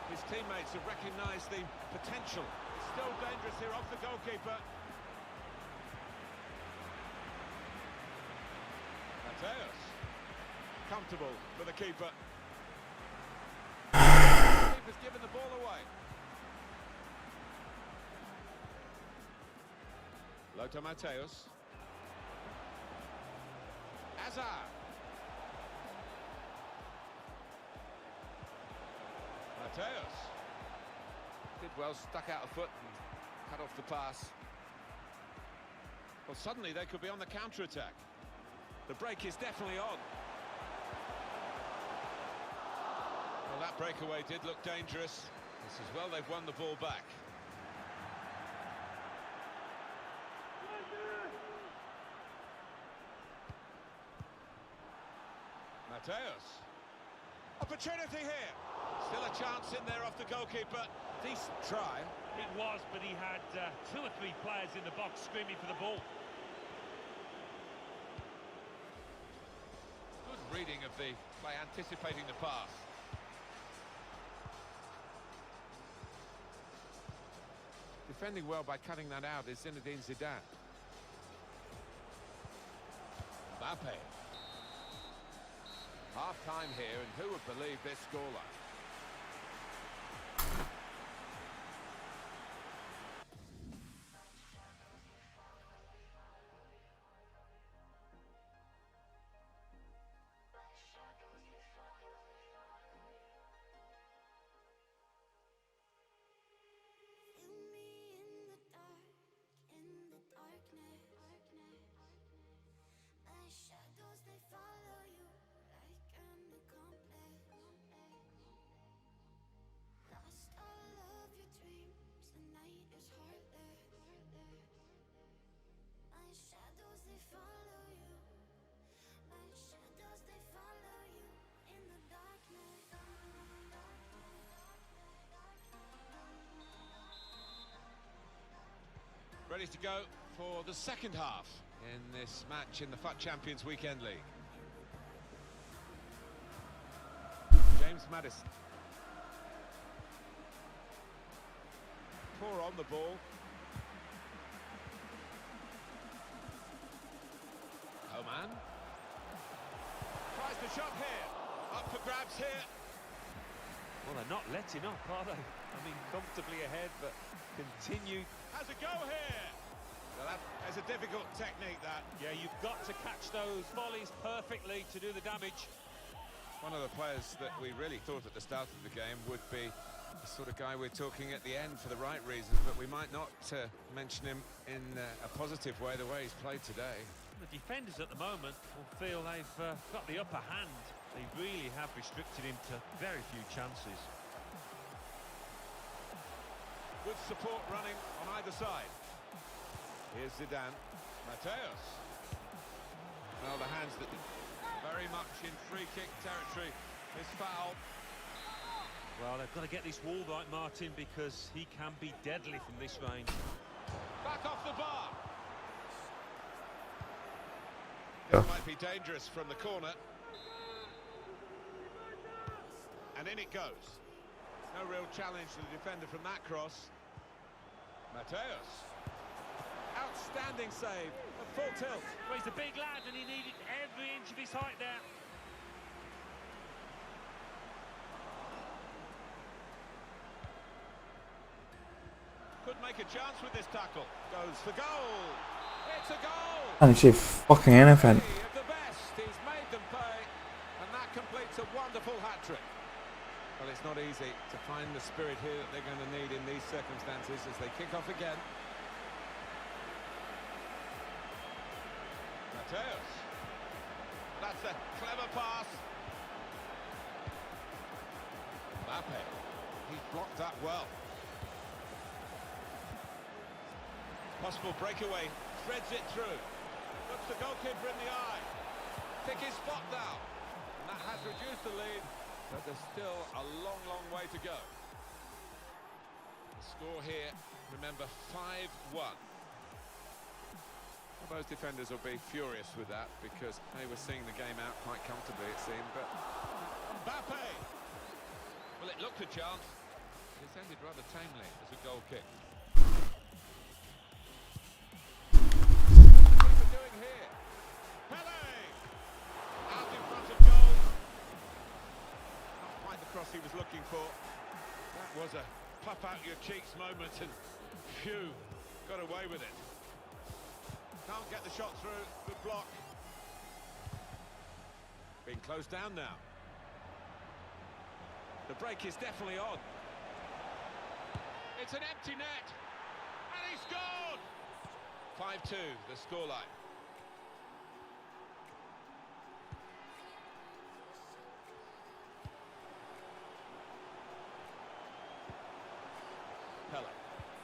His teammates have recognised the potential. It's still dangerous here off the goalkeeper. Mateus. Comfortable for the keeper. The keeper's given the ball away. Lothar Mateus. Hazard. Mateus. Did well, stuck out a foot and cut off the pass. Well, suddenly they could be on the counter-attack. The break is definitely on. Well, that breakaway did look dangerous. It's as well they've won the ball back. Mateus. Opportunity here. Still a chance in there off the goalkeeper. Decent try. It was, but he had 2 or 3 players in the box screaming for the ball. Good reading of the play, anticipating the pass. Defending well by cutting that out is Zinedine Zidane. Mbappe. Half-time here, and who would believe this scoreline? Ready to go for the second half in this match in the FUT Champions Weekend League. James Maddison. Poor on the ball. Oman. Tries the shot here. Up for grabs here. Well, they're not letting up, are they? I mean, comfortably ahead, but continue. Has a go here. Well, that is a difficult technique, that. Yeah, you've got to catch those volleys perfectly to do the damage. One of the players that we really thought at the start of the game would be the sort of guy we're talking at the end for the right reasons, but we might not mention him in a positive way, the way he's played today. The defenders at the moment will feel they've got the upper hand. They really have restricted him to very few chances. Good support running on either side. Here's Zidane. Mateus. Well, the hands that very much in free kick territory. His foul. Well, they've got to get this wall right, Martin, because he can be deadly from this range. Back off the bar. Yeah. It might be dangerous from the corner. And in it goes. No real challenge to the defender from that cross. Mateus. Outstanding save. At full tilt. Well, he's a big lad and he needed every inch of his height there. Could make a chance with this tackle. Goes for goal. It's a goal. And say fucking anything. Of the best. He's made them pay. And that completes a wonderful hat-trick. Well, it's not easy to find the spirit here that they're going to need in these circumstances as they kick off again. Mateus. That's a clever pass. Mbappe. He's blocked that well. Possible breakaway, threads it through. Looks the goalkeeper in the eye. Pick his spot now. And that has reduced the lead, but there's still a long, long way to go. The score here, remember, 5-1. Well, those defenders will be furious with that because they were seeing the game out quite comfortably, it seemed. But Mbappe! Well, it looked a chance. It's ended rather tamely as a goal kick. Doing here. Pele! Out in front of goal. Not quite the cross he was looking for. That was a puff out your cheeks moment, and phew, got away with it. Can't get the shot through. Good block. Being closed down now. The break is definitely on. It's an empty net. And he scored! 5-2, the scoreline. Pele,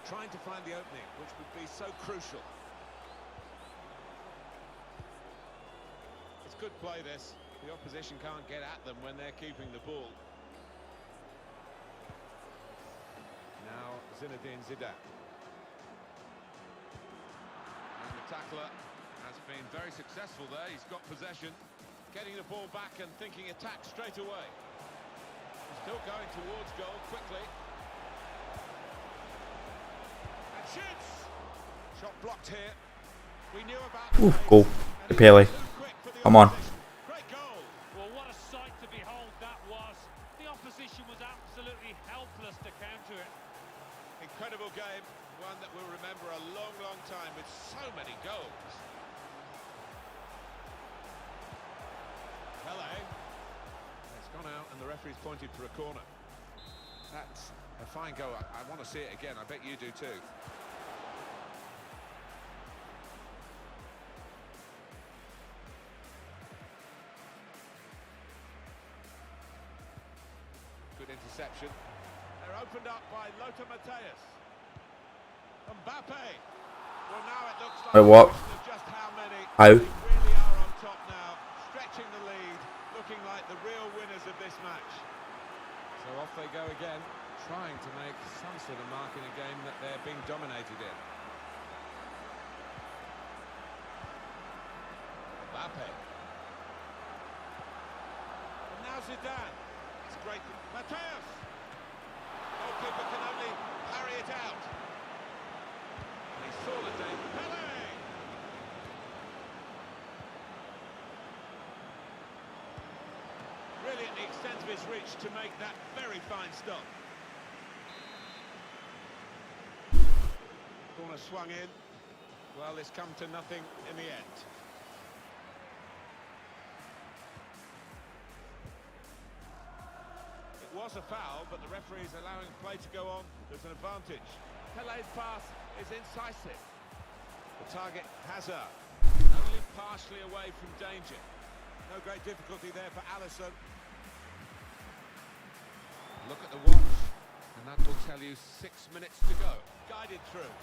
trying to find the opening, which would be so crucial. It's good play, this. The opposition can't get at them when they're keeping the ball. Now Zinedine Zidane. And the tackler has been very successful there. He's got possession, getting the ball back and thinking attack straight away. Still going towards goal quickly. And shoots! Shot blocked here. We knew about the Goal. Pele. Come on. Great goal. Well, what a sight to behold that was. The opposition was absolutely helpless to counter it. Incredible game, one that we'll remember a long, long time with so many goals. Pele. It's gone out and the referee's pointed for a corner. That's a fine goal. I want to see it again. I bet you do too. Good interception. They're opened up by Lothar Matthäus. Mbappe. Well, now it looks like What? just how many How? they really are on top now, stretching the lead, looking like the real winners of this match. So off they go again, trying to make some sort of mark in a game that they're being dominated in. Mbappe. And now Zidane. It's great. Matthäus. Goalkeeper can only parry it out. And he saw the danger. Pele! Really at the extent of his reach to make that very fine stop. Corner swung in. Well, it's come to nothing in the end. It was a foul, but the referee is allowing play to go on. There's an advantage. Pele's pass is incisive. The target, Hazard, only partially away from danger. No great difficulty there for Alisson. Look at the watch, and that will tell you 6 minutes to go. Guided through.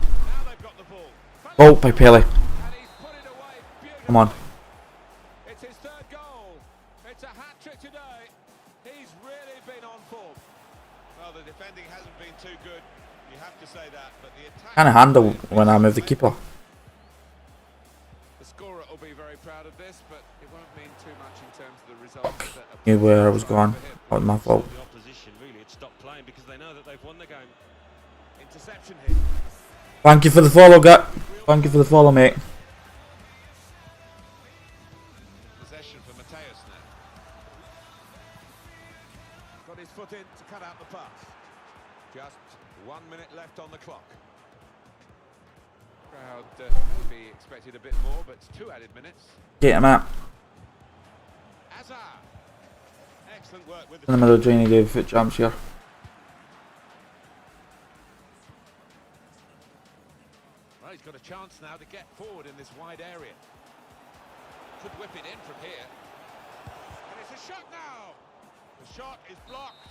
Now they've got the ball. Oh, by Pele. And he's put it away beautifully. Come on. It's his third goal. It's a hat-trick today. He's really been on form. Well, the defending hasn't been too good. You have to say that, but the attack... Can't handle when I move the keeper. The scorer will be very proud of this, but it won't mean too much in terms of the results. That Knew where I was going. Not my fault. The opposition really had stopped playing because they know that they've won the game. Interception here. Thank you for the follow, guy. Thank you for the follow, mate. Possession for Matthäus now. Got his foot in to cut out the pass. Just 1 minute left on the clock. Crowd maybe expected a bit more, but 2 added minutes. Get him out. Hazard. Excellent work with In the middle of training day, FUT champs here. Well, he's got a chance now to get forward in this wide area. Could whip it in from here. And it's a shot now. The shot is blocked.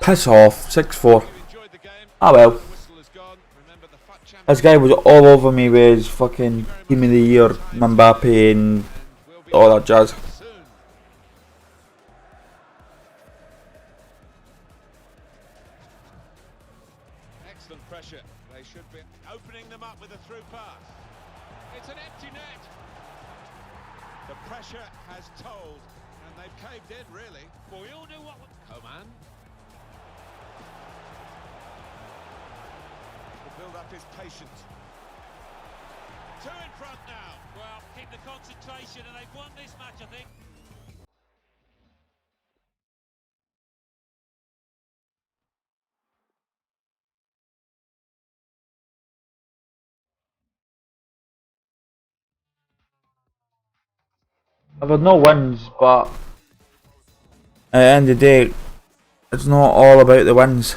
Piss off. 6-4. You've enjoyed the game. Ah well. The whistle is gone. Remember the FUT This champions guy was all over me with his fucking team of the year, Mbappe and will be all that jazz. soon. Excellent pressure. They should be opening them up with a through pass. It's an empty net. The pressure has told, and they've caved in, really. Well, we all knew what... Coman. The build-up is patient. Two in front now. Well, keep the concentration, and they've won this match, I think. I've had no wins, but at the end of the day, it's not all about the wins.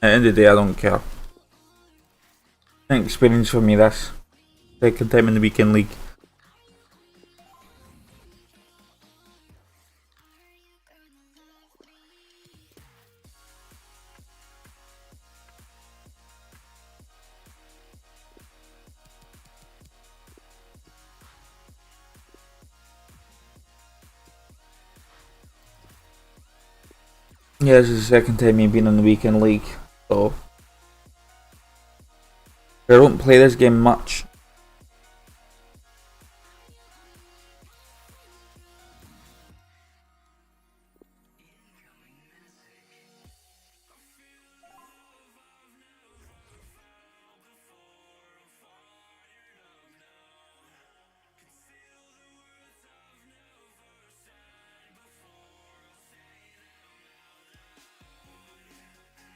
At the end of the day, I don't care. An experience for me, this. Second time in the weekend league. Yeah, this is the second time you've been in the weekend league, so I don't play this game much.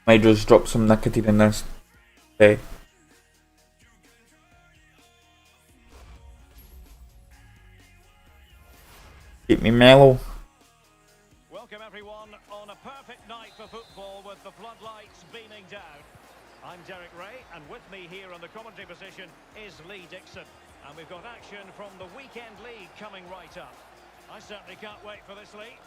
Might just drop some nicotine in this. Okay. Keep me mellow. Welcome everyone on a perfect night for football with the floodlights beaming down. I'm Derek Ray, and with me here on the commentary position is Lee Dixon. And we've got action from the Weekend League coming right up. I certainly can't wait for this, Lee.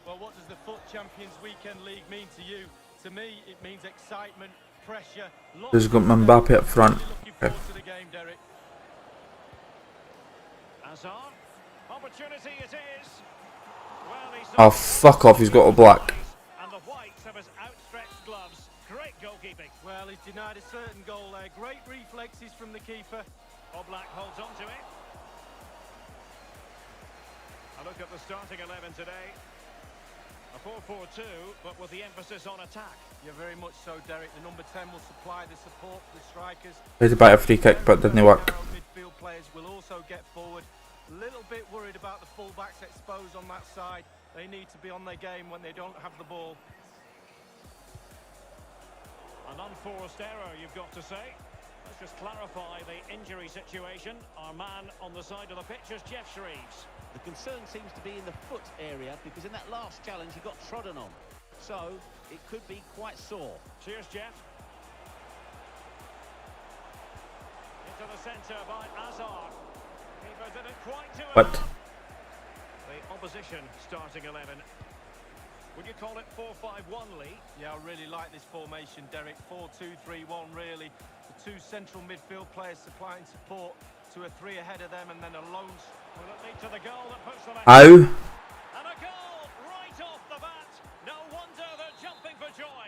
Well, what does the FUT Champions Weekend League mean to you? To me, it means excitement, pressure. This has got Mbappe up front. Looking forward to the game, Derek. Hazard, opportunity it is. Well, he's Oh, fuck off, he's got a black. And the whites have his outstretched gloves. Great goalkeeping. Well, he's denied a certain goal there. Great reflexes from the keeper. Oblak holds on to it. A look at the starting 11 today. A 4-4-2, but with the emphasis on attack. You're very much so, Derek. The number 10 will supply the support for the strikers. There's a better free kick, but didn't work. Midfield players will also get forward. A little bit worried about the fullbacks exposed on that side. They need to be on their game when they don't have the ball. An unforced error, you've got to say. Let's just clarify the injury situation. Our man on the side of the pitch is Jeff Shreves. The concern seems to be in the foot area, because in that last challenge he got trodden on. So it could be quite sore. Cheers, Jeff. Into the centre by Azar. Keeper didn't quite do it. What? The opposition starting 11. Would you call it 4-5-1, Lee? Yeah, I really like this formation, Derek. 4-2-3-1, really. The two central midfield players supplying support to a three ahead of them, and then a lone. Will it lead to the goal that puts them ahead? Ow. And a goal right off the bat. No wonder they're jumping for joy.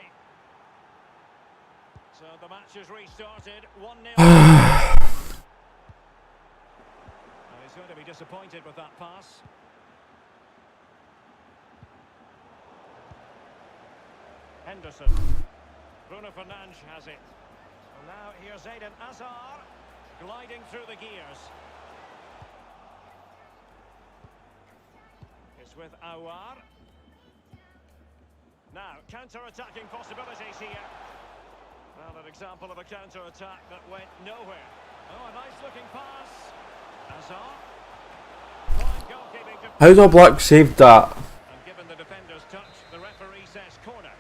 So the match has restarted. 1-0. He's going to be disappointed with that pass. Henderson. Bruno Fernandes has it. And now here's Eden Hazard gliding through the gears. It's with Aouar. Now, counter-attacking possibilities here. Well, an example of a counter-attack that went nowhere. Oh, a nice-looking pass. Hazard. Fine goalkeeping to... How's All Black saved that? And given the defender's touch, the referee says corner.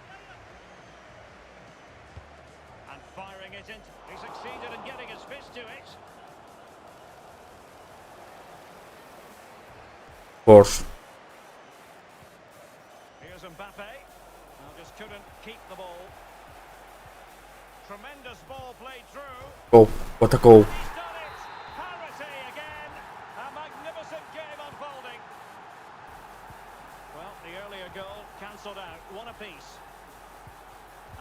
And firing it in. He succeeded in getting his fist to it. Of course. Here's Mbappe. Now just couldn't keep the ball. Tremendous ball played through. Oh, what a goal. He's done it. Parity again. A magnificent game unfolding. Well, the earlier goal cancelled out. One apiece.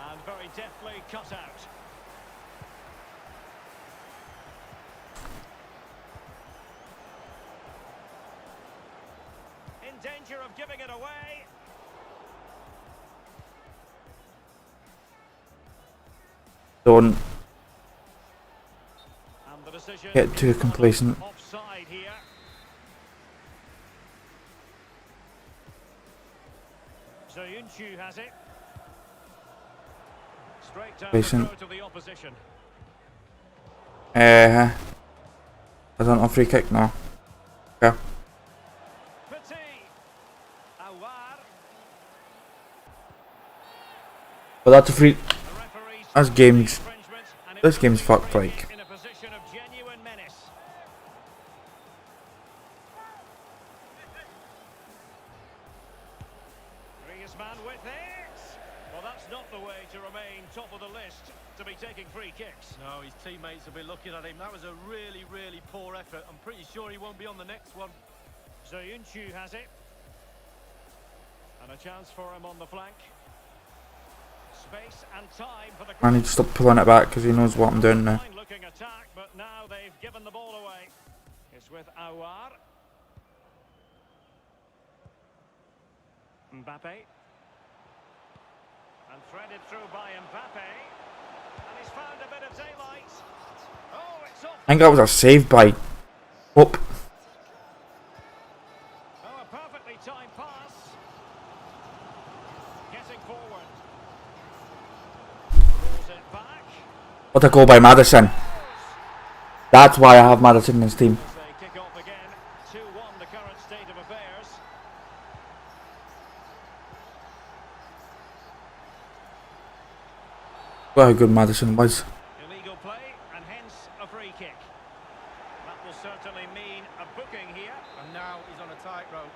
And very deftly cut out. In danger of giving it away. Don't And the decision get too complacent. offside here. Soyuncu has it. Straight down the Decent. throat of the opposition. I don't know, free kick now. Okay. Petit. Aouar. But that's a free. The referee That's stopped games. the infringement, and it This was game's a fucked, free like. kick in a position of genuine menace. Griezmann with it. Well, that's not the way to remain top of the list, to be taking free kicks. No, his teammates will be looking at him. That was a really, really poor effort. I'm pretty sure he won't be on the next one. Soyuncu has it. And a chance for him on the flank. Space and time for the... I need to stop pulling it back because he knows what I'm doing now. Fine looking attack, but now they've given the ball away. It's with Aouar. Mbappe. And threaded through by Mbappe. And he's found a bit of daylight. Oh, it's off. I think that was a save by Hope. Oh, a perfectly timed pass. Getting forward. Pulls it back. What a goal by Maddison. That's why I have Maddison in this team. As they kick off again. 2-1 the current state of affairs. Look how good Maddison was. Illegal play and hence a free kick. That will certainly mean a booking here. And now he's on a tightrope.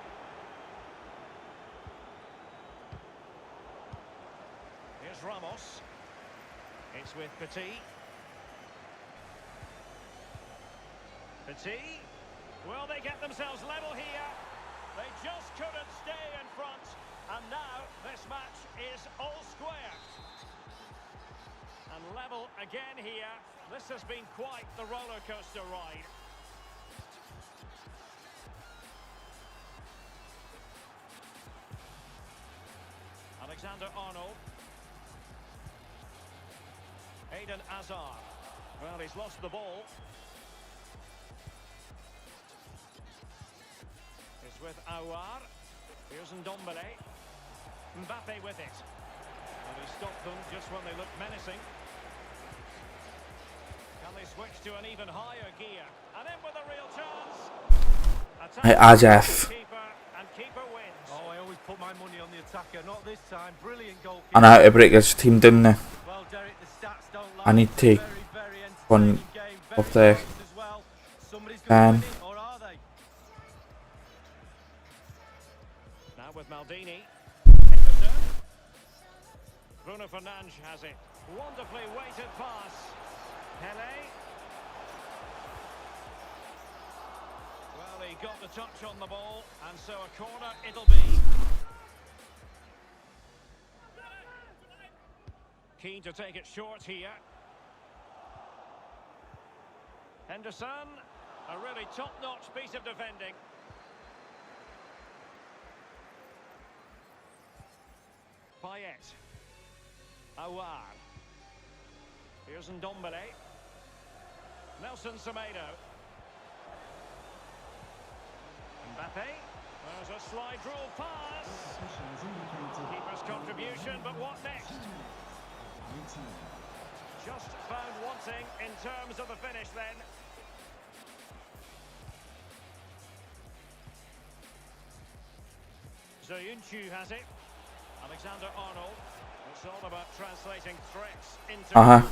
Here's Ramos. It's with Petit. Petit. Will they get themselves level here? They just couldn't stay in front. And now this match is all square. And level again here. This has been quite the roller coaster ride. Alexander-Arnold. Eden Hazard. Well, he's lost the ball. It's with Aouar. Here's Ndombele. Mbappe with it. And he stopped them just when they looked menacing. Can they switch to an even higher gear? And in with a real chance. Hey, Ajef. Keeper, and keeper wins. Oh, I always put my money on the attacker. Not this time. Brilliant goal. I know how to break this team down now. Well, Derek, the stats don't lie. I need to Very one entertaining game. of Very the close as well. Somebody's going to can. win it, or are they? Now with Maldini. Henderson. Bruno Fernandes has it. Wonderfully weighted pass. Pele. Well, he got the touch on the ball, and so a corner it'll be. Keen to take it short here. Henderson, a really top-notch piece of defending. Payet. Awar. Here's Ndombele. Nelson Semedo. Mbappe. There's a slide rule pass. Opposition is indicated. Keeper's contribution, but what next? Added time. Just found wanting in terms of the finish then. Soyuncu has it. Alexander Arnold. It's all about translating threats into goals.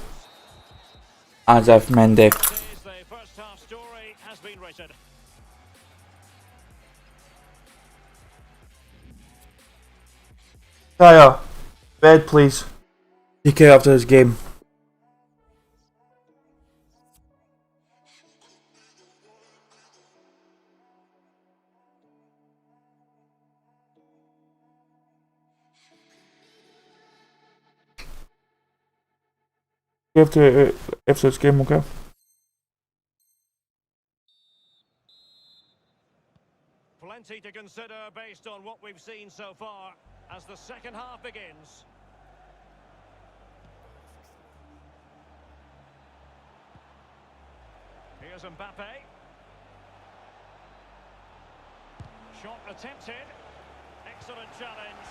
As I've mended. The first half story has been written. Kaya, bed please. TK after this game. After this game, okay? Plenty to consider based on what we've seen so far as the second half begins. Here's Mbappe. Shot attempted. Excellent challenge.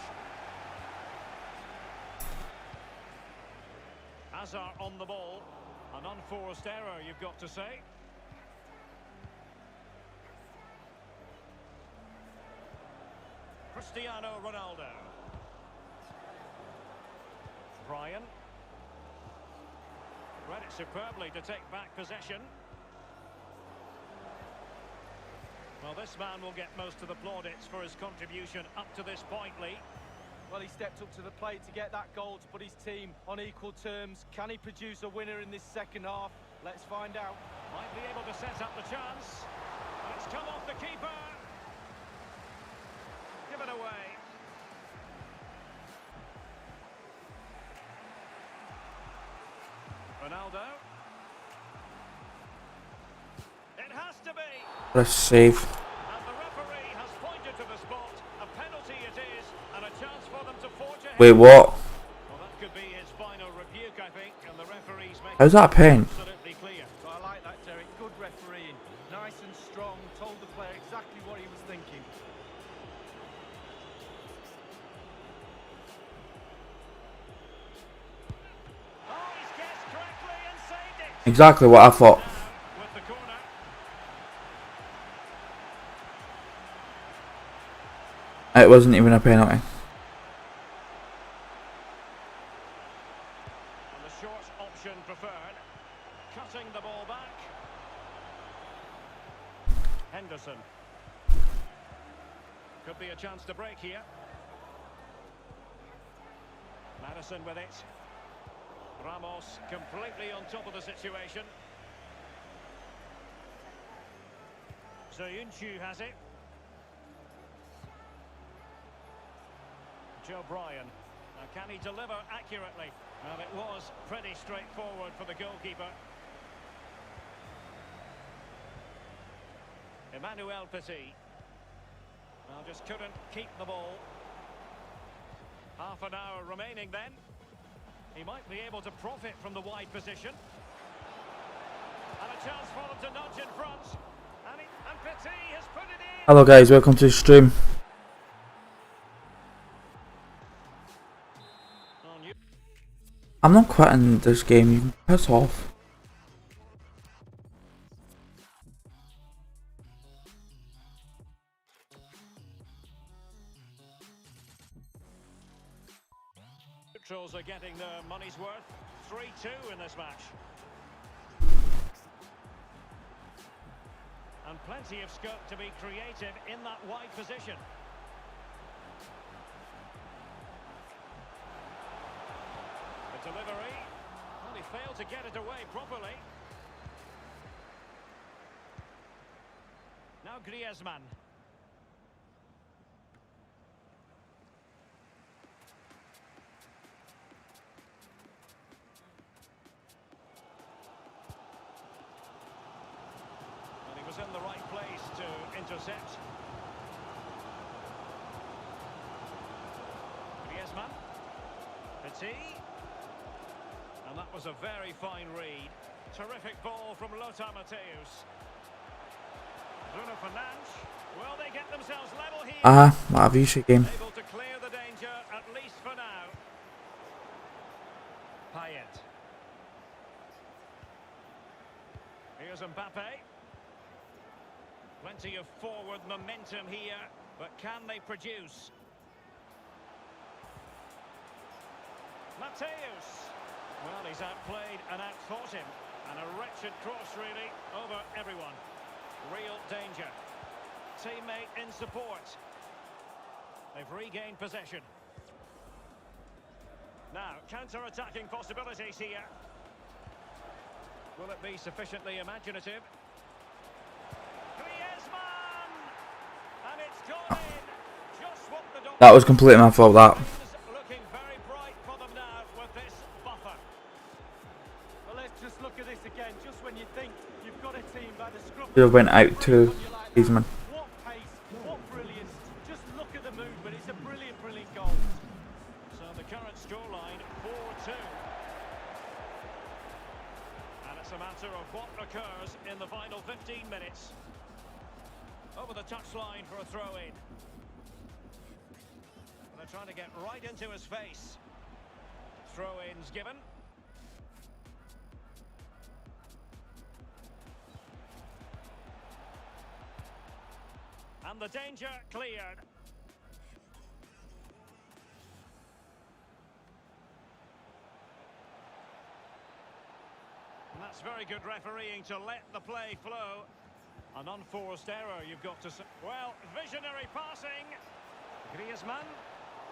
Hazard on the ball. An unforced error, you've got to say. Cristiano Ronaldo. Brian. Read it superbly to take back possession. Well, this man will get most of the plaudits for his contribution up to this point, Lee. Well, he stepped up to the plate to get that goal to put his team on equal terms. Can he produce a winner in this second half? Let's find out. Might be able to set up the chance. It's come off the keeper. Given away. Ronaldo. It has to be. Let's save. And the referee has pointed to the spot. A penalty it is, and a chance for them to forge ahead. Wait, what? Well, that could be his final rebuke, I think, and the referee's making How's that a pen? absolutely clear. Well, I like that, Derek. Good refereeing. Nice and strong. Told the player exactly what he was thinking. Oh, he's guessed correctly and saved it. Exactly what I thought. Now, with the corner. It wasn't even a penalty. And the short option preferred. Cutting the ball back. Henderson. Could be a chance to break here. Madison with it. Ramos completely on top of the situation. Soyuncu has it. Joe Bryan. Now can he deliver accurately? Well, it was pretty straightforward for the goalkeeper. Emmanuel Petit. Well, just couldn't keep the ball. Half an hour remaining then. He might be able to profit from the wide position. And a chance for them to nudge in front. And Petit has put it in. Hello guys, welcome to the stream. I'm not quitting this game, you can piss off. 2 in this match. And plenty of scope to be creative in that wide position. The delivery. Well, he failed to get it away properly. Now Griezmann. And he was in the right place to intercept. Griezmann. Petit. And that was a very fine read. Terrific ball from Lothar Matthäus. Bruno Fernandes. Will they get themselves level here? Má výš game. Able to clear the danger, at least for now. Payet. Here's Mbappe. Plenty of forward momentum here, but can they produce? Matthäus. Well, he's outplayed and outthought him. And a wretched cross, really, over everyone. Real danger. Teammate in support. They've regained possession. Now, counter-attacking possibilities here. Will it be sufficiently imaginative? Griezmann! And it's gone in. Just what the doctor... That was completely my fault, that. Looking very bright for them now with this buffer. Well, let's just look at this again. Just when you think you've got a team by the scruff. Should have went out to Griezmann. What pace, what brilliance. Just look at the movement. It's a brilliant, brilliant goal. So the current scoreline, 4-2. And it's a matter of what occurs in the final 15 minutes. Over the touchline for a throw-in. And they're trying to get right into his face. Throw-ins given. And the danger cleared. And that's very good refereeing to let the play flow. An unforced error, you've got to say. Well, visionary passing. Griezmann.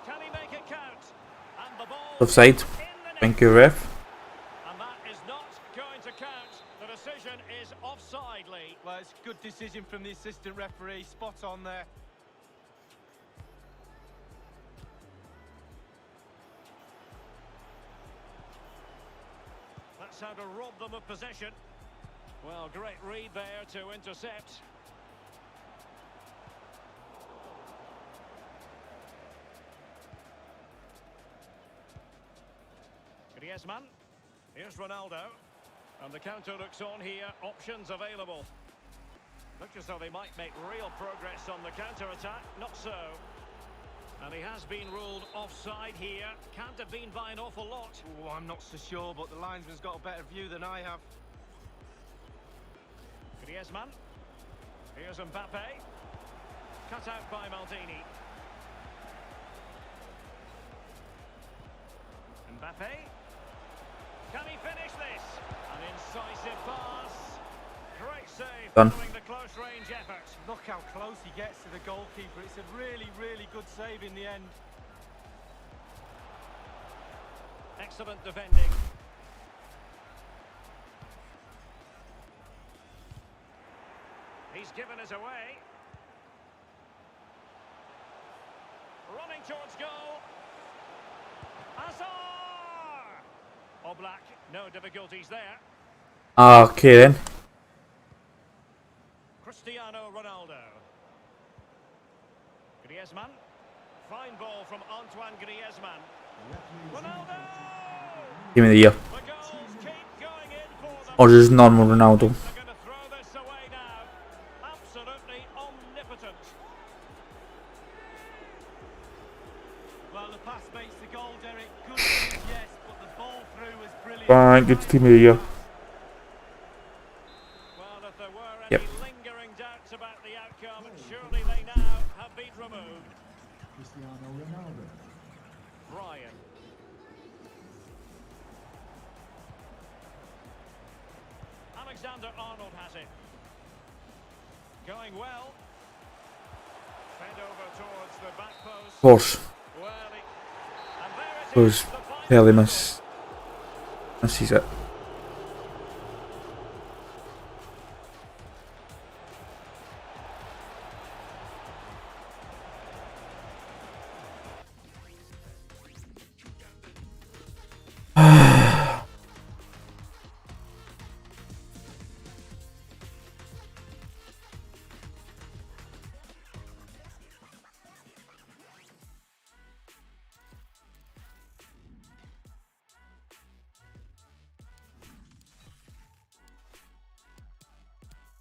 Can he make it count? And the ball... Offside. Thank you, ref. And that is not going to count. The decision is offside, Lee. Well, it's a good decision from the assistant referee. Spot on there. That's how to rob them of possession. Well, great read there to intercept. Griezmann. Here's Ronaldo. And the counter looks on here. Options available. Looks as though they might make real progress on the counter-attack. Not so. And he has been ruled offside here. Can't have been by an awful lot. Oh, I'm not so sure, but the linesman's got a better view than I have. Griezmann. Here's Mbappe. Cut out by Maldini. Mbappe. Can he finish this? An incisive pass. Great save Done. following the close-range effort. Look how close he gets to the goalkeeper. It's a really, really good save in the end. Excellent defending. He's given us away. Running towards goal. Hazard! Oblak, no difficulties there. Okay then. Cristiano Ronaldo. Griezmann. Fine ball from Antoine Griezmann. Ronaldo! Give me the year. The goals keep going in for them. Or just normal Ronaldo. They're going to throw this away now. Absolutely omnipotent. Well, the pass makes the goal, Derek. Good move, yes, but the ball through was brilliant. Fine, good to give me the year. Well, if there were any Yep. lingering doubts about the outcome, surely they now have been removed. Cristiano Ronaldo. Ryan. Alexander-Arnold has it. Going well. Fed over towards the back post. Of course, Well, and there it was is, the final fairly whistle. misses it.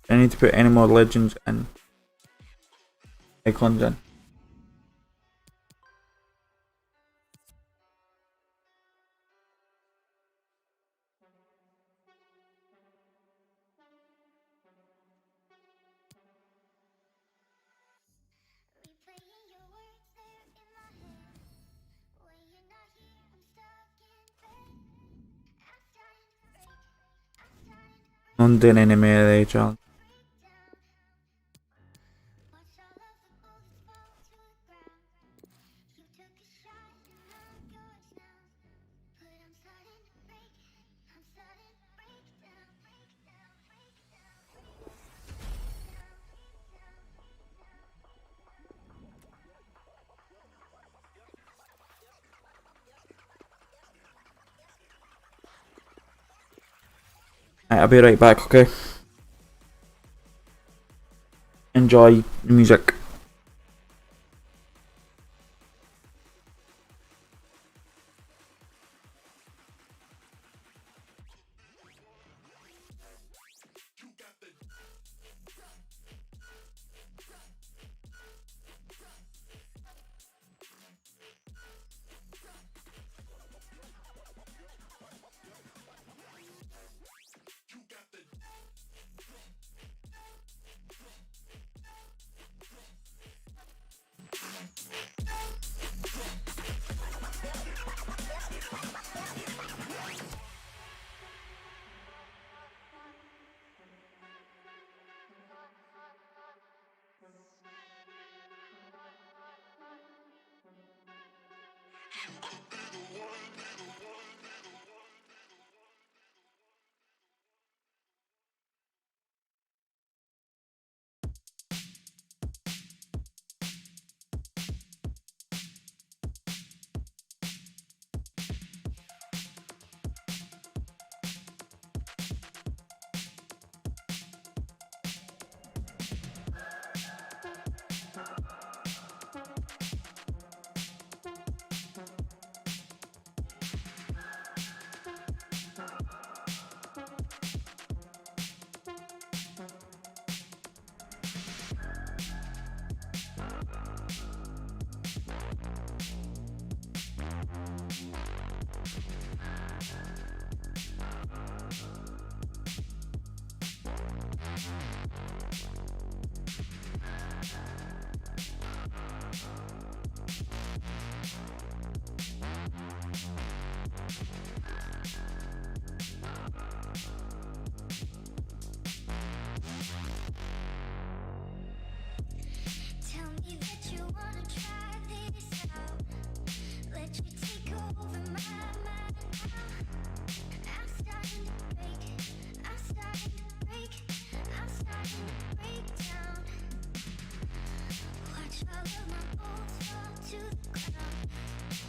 I need to put any more legends and icons in. Replaying your words there in my head. When you're not here, I'm stuck in bed. I'm starting to break. I'm starting to break. Not doing any more of the challenge. Watch all of the bullets fall to the ground. You took a shot and I'm yours now. But I'm starting to break. I'm starting to break down, break down, break down, break down, break down, break down. Right, I'll be right back, okay? Enjoy the music. Tell me that you wanna try this out. Let you take over my mind now. I'm starting to break. I'm starting to break. I'm starting to break down. Watch all of my bones fall to the ground.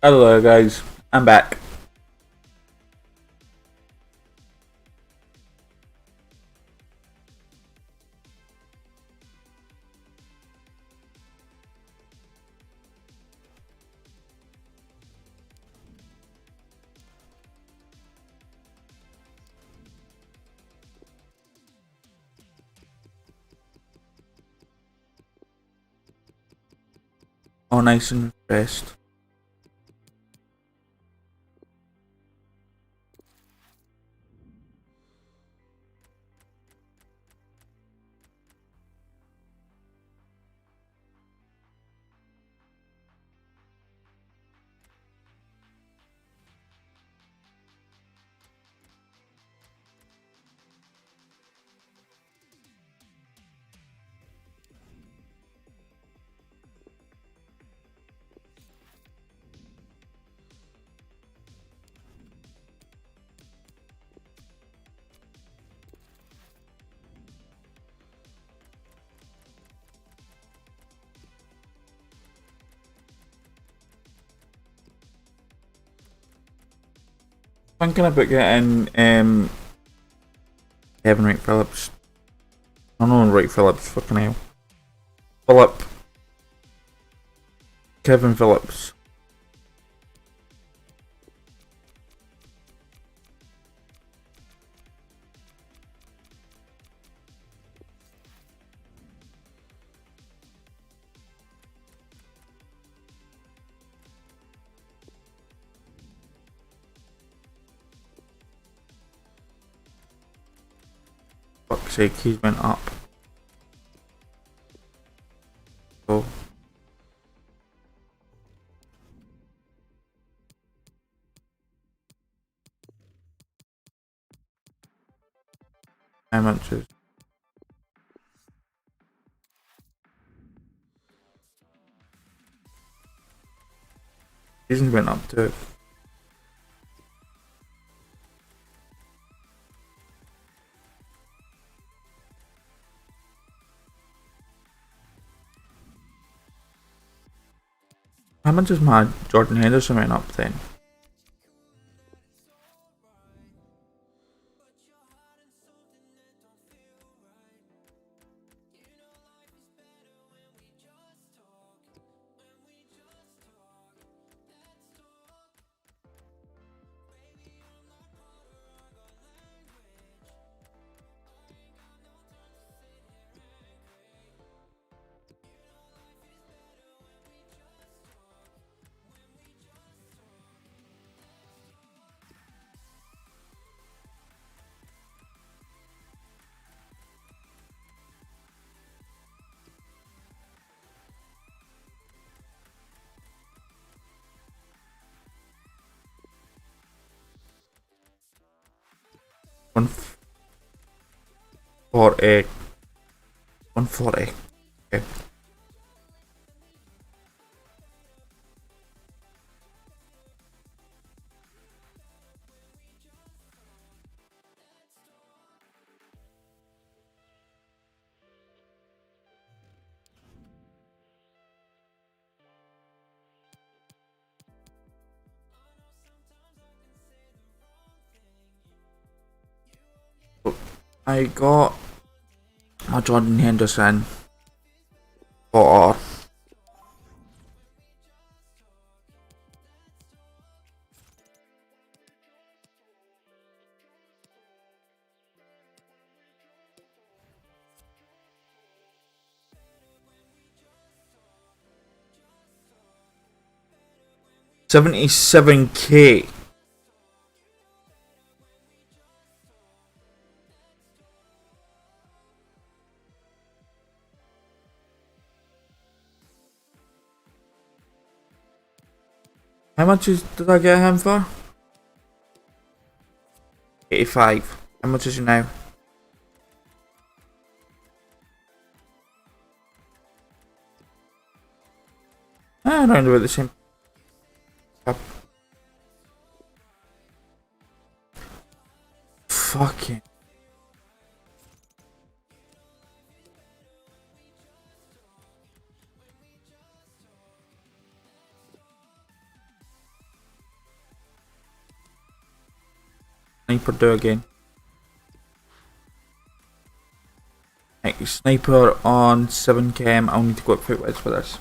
Hello guys, I'm back. All nice and refreshed. Thinking about getting Kevin Wright Phillips. I know Wright Phillips, fucking hell. Kevin Phillips. Fuck's sake, he's went up. So how much is he's went up too. How much is my Jordan Henderson went up then? One 40. 140. Okay. I got my Jordan Henderson for 77k. How much did I get him for? 85. How much is he now? Around about the same. Fucking. sniper do again? Right, sniper on 7 chem. I'll need to go up footwards for this.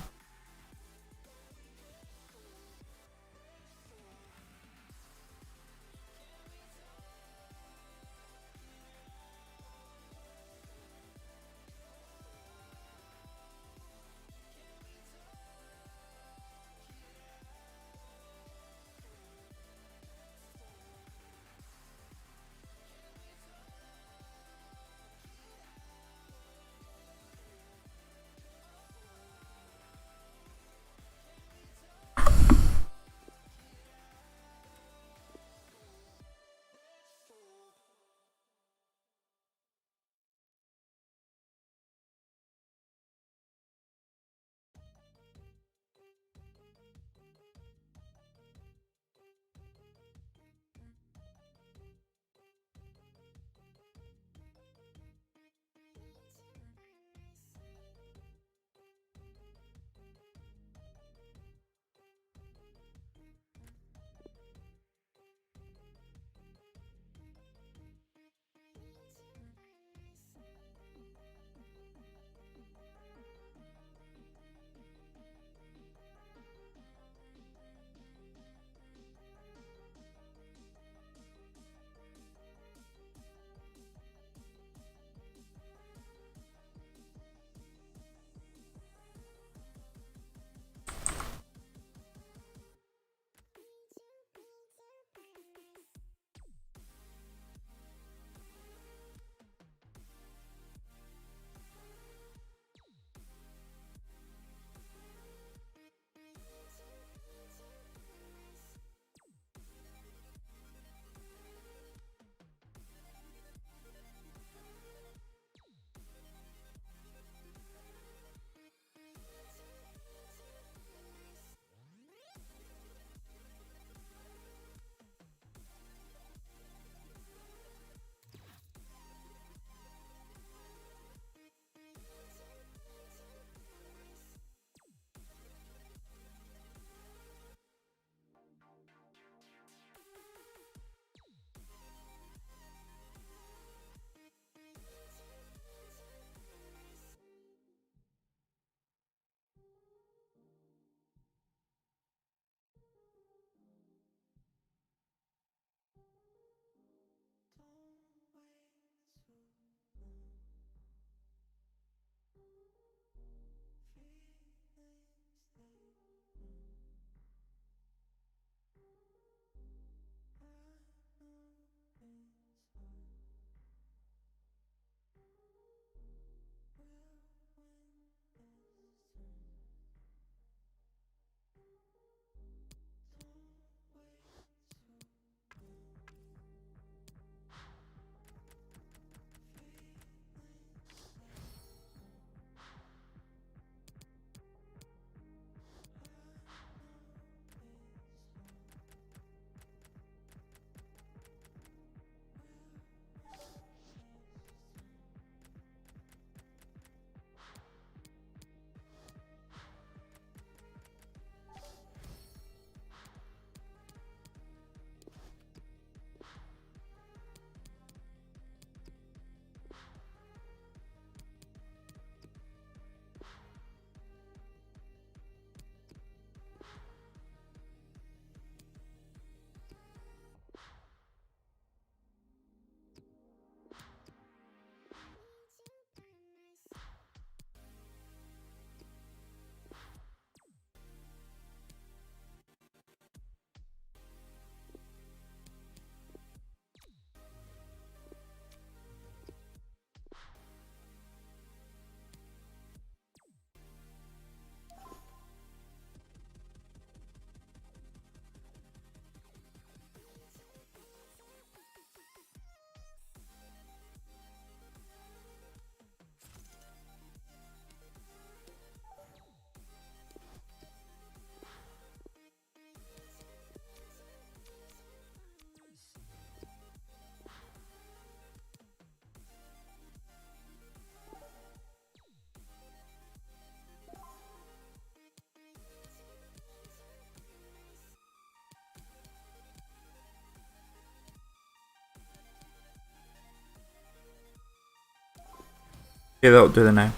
Okay, that'll do the now.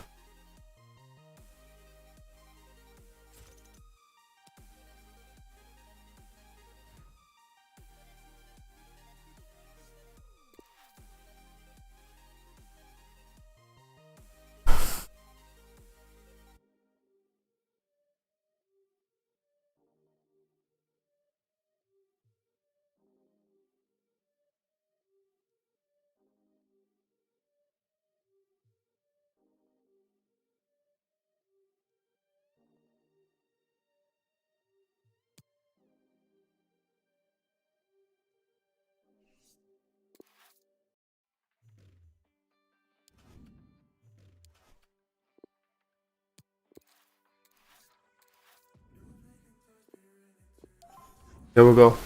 There we go.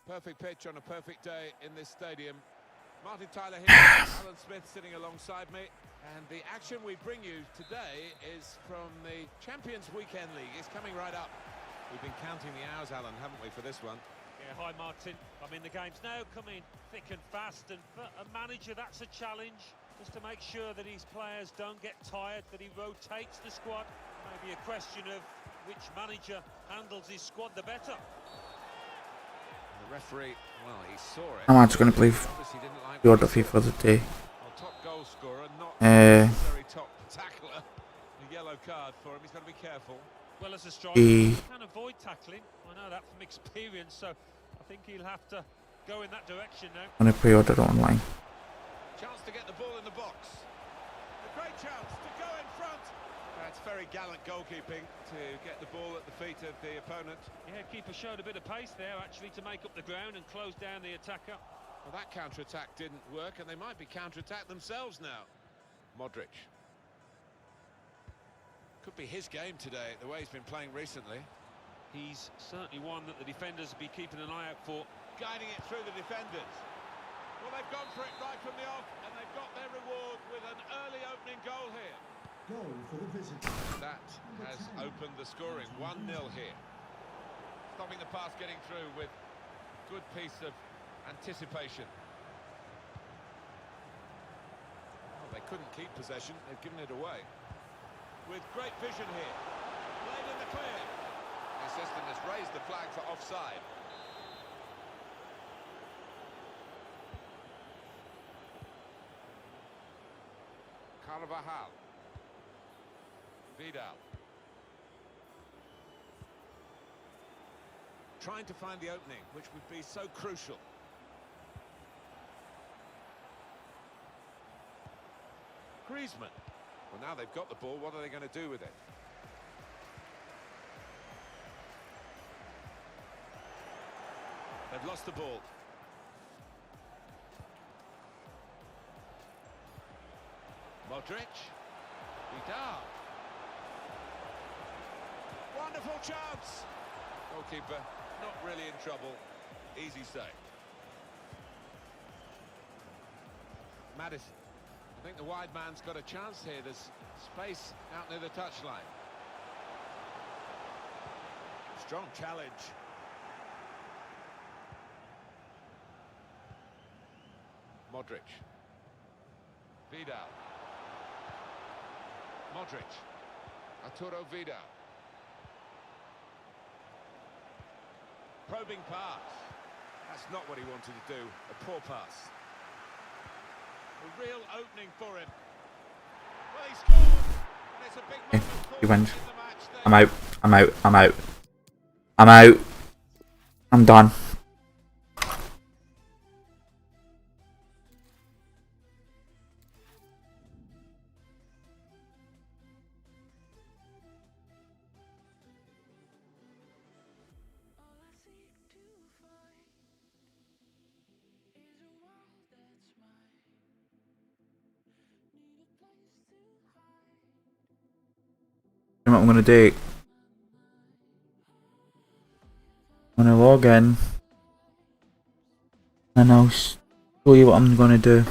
Perfect pitch on a perfect day in this stadium. Martin Tyler here, Alan Smith sitting alongside me. And the action we bring you today is from the Champions Weekend League. It's coming right up. We've been counting the hours, Alan, haven't we, for this one? Yeah, hi Martin. I mean, the game's now coming thick and fast, and for a manager, that's a challenge, just to make sure that his players don't get tired, that he rotates the squad. Maybe a question of which manager handles his squad the better. The referee, well, he saw it. I'm actually going to play the order FIFA the day. Well, top goal scorer, not necessarily top tackler. A yellow card for him. He's got to be careful. Well, as a striker, he can avoid tackling. I know that from experience, so I think he'll have to go in that direction now. I'm going to pre-order it online. Chance to get the ball in the box. A great chance to go in front. That's very gallant goalkeeping to get the ball at the feet of the opponent. Yeah, keeper showed a bit of pace there, actually, to make up the ground and close down the attacker. Well, that counter-attack didn't work, and they might be counter-attacked themselves now. Modric. Could be his game today, the way he's been playing recently. He's certainly one that the defenders will be keeping an eye out for. Guiding it through the defenders. Well, they've gone for it right from the off, and they've got their reward with an early opening goal here. Goal for the visitors. That has opened the scoring. 1-0 here. Stopping the pass getting through with good piece of anticipation. Well, they couldn't keep possession. They've given it away. With great vision here. Played in the clear. The assistant has raised the flag for offside. Carvajal. Vidal. Trying to find the opening, which would be so crucial. Griezmann. Well, now they've got the ball, what are they going to do with it? They've lost the ball. Modric. Vidal. Wonderful chance. Goalkeeper not really in trouble. Easy save. Madison. I think the wide man's got a chance here. There's space out near the touchline. Strong challenge. Modric. Vidal. Modric. Arturo Vidal. Probing pass. That's not what he wanted to do. A poor pass. A real opening for him. Well, he scored. And it's a big moment He wins. in the match there. I'm out. I'm out. I'm out. I'm out. I'm done. what I'm going to do. I'm going to log in and I'll show you what I'm going to do.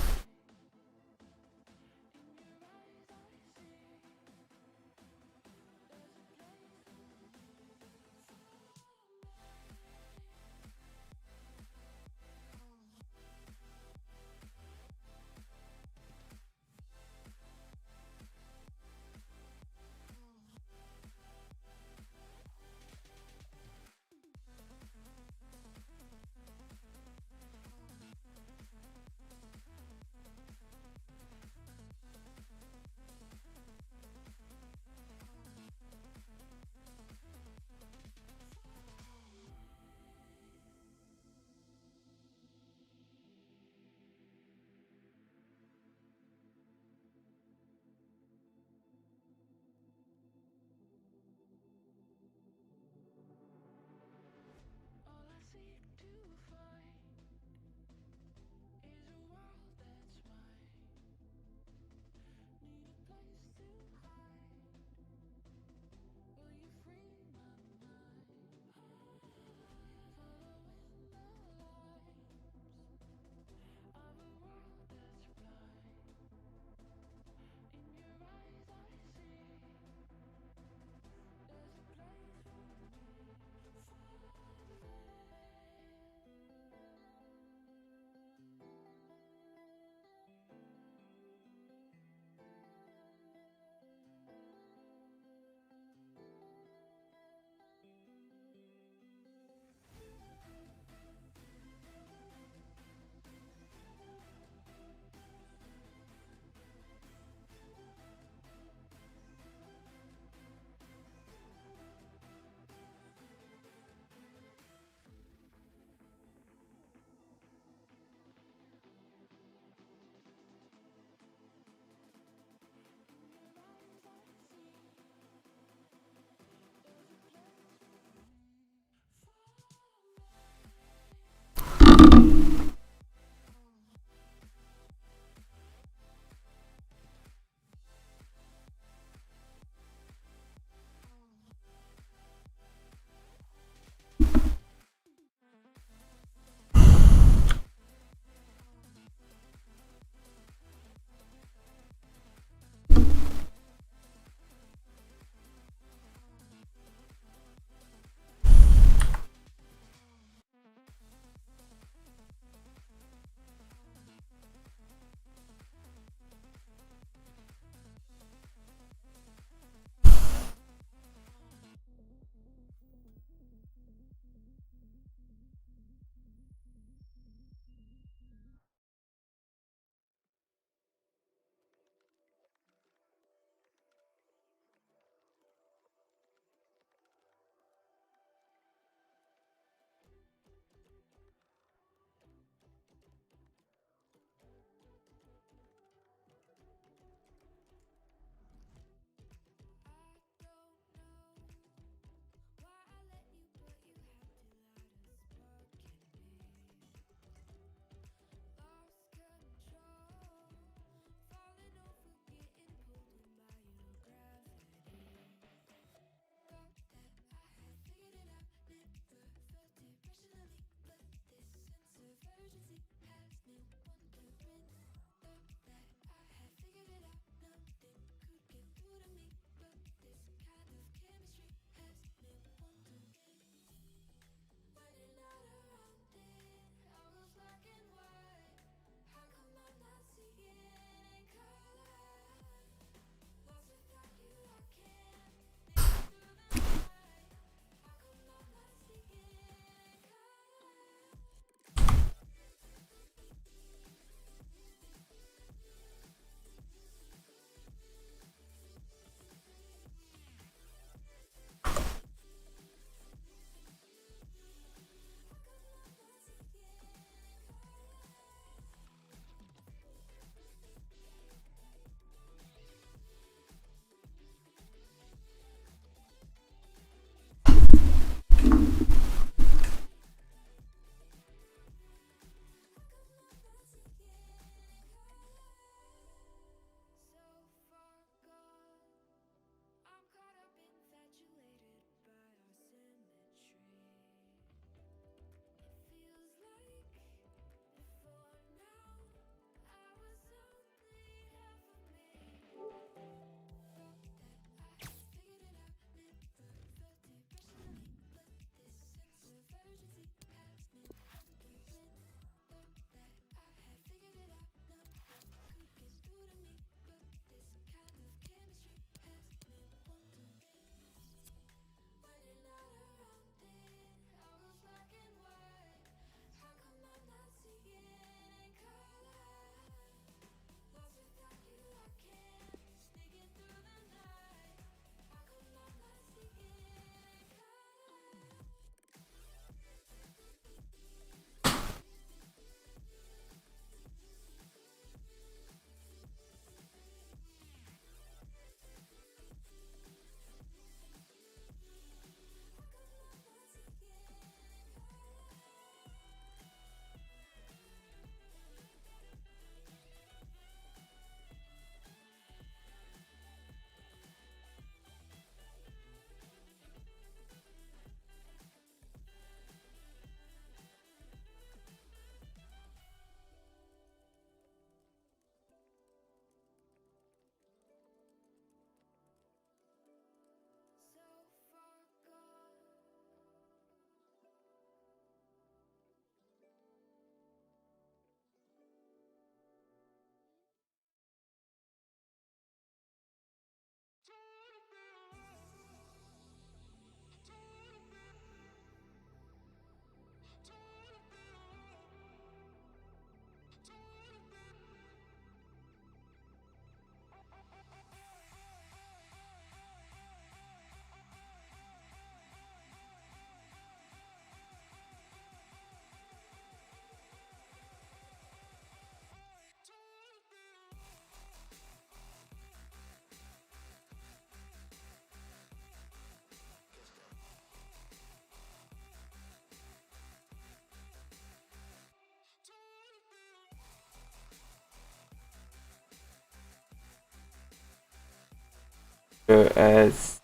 is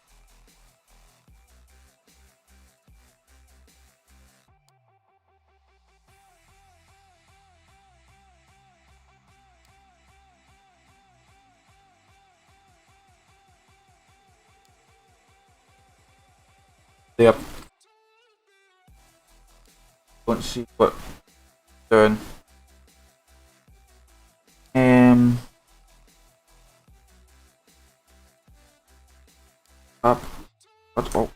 there. Don't see what they're doing. Up. What? Oh.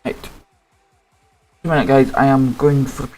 Right. 2 minute guys, I am going for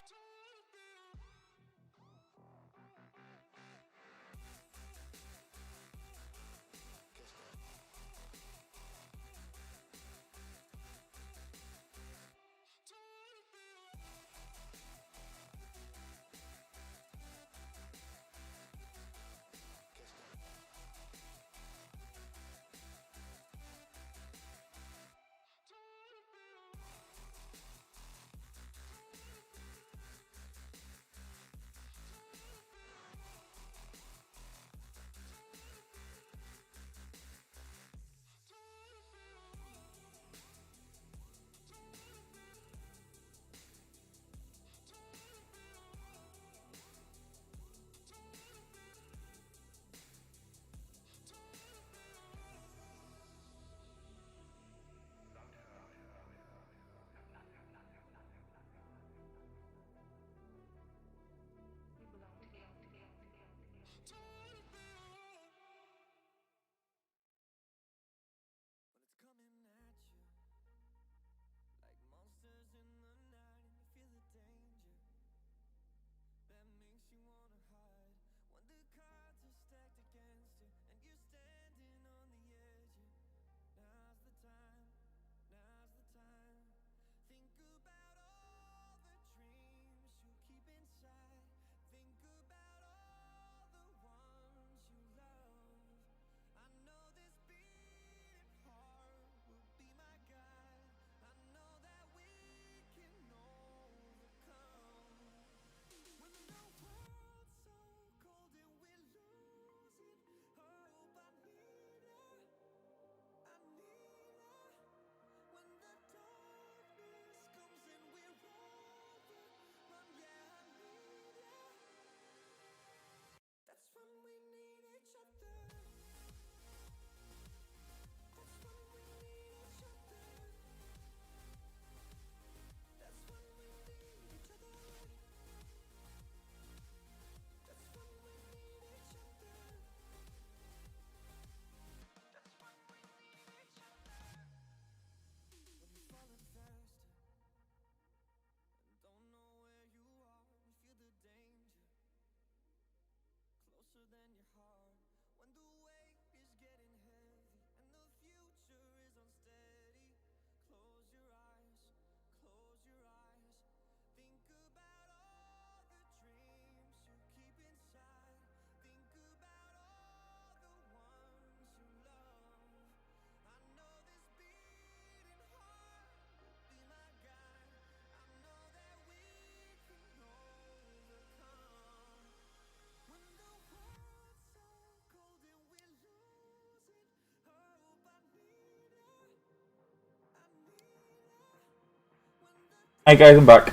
Hi guys, I'm back.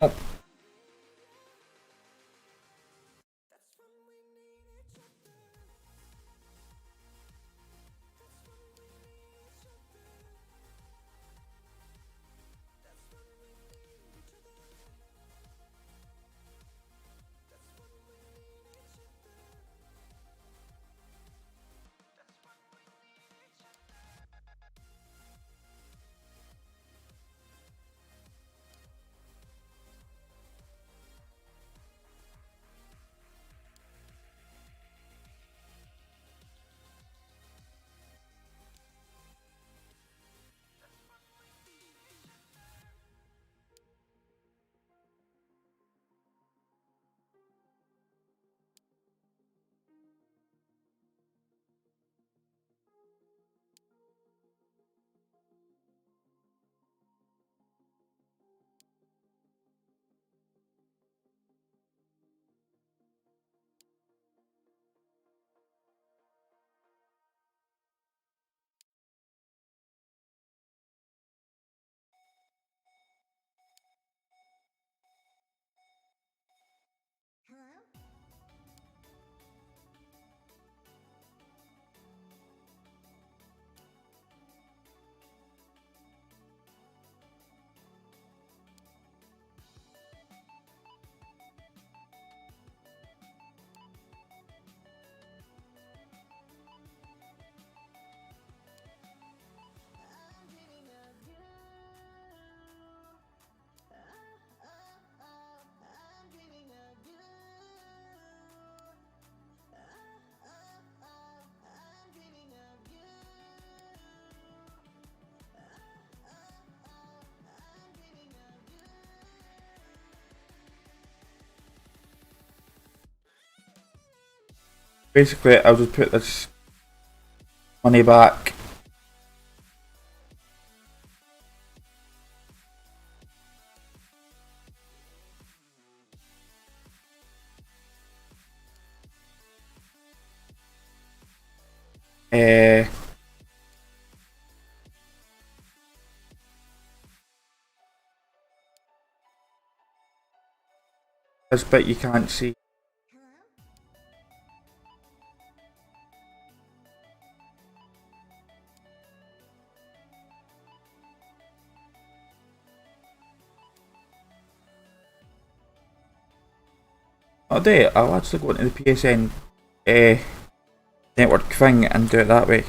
Oh. basically I'll just put this money back. This bit you can't see. Oh, there, I'll actually go into the PSN network thing and do it that way.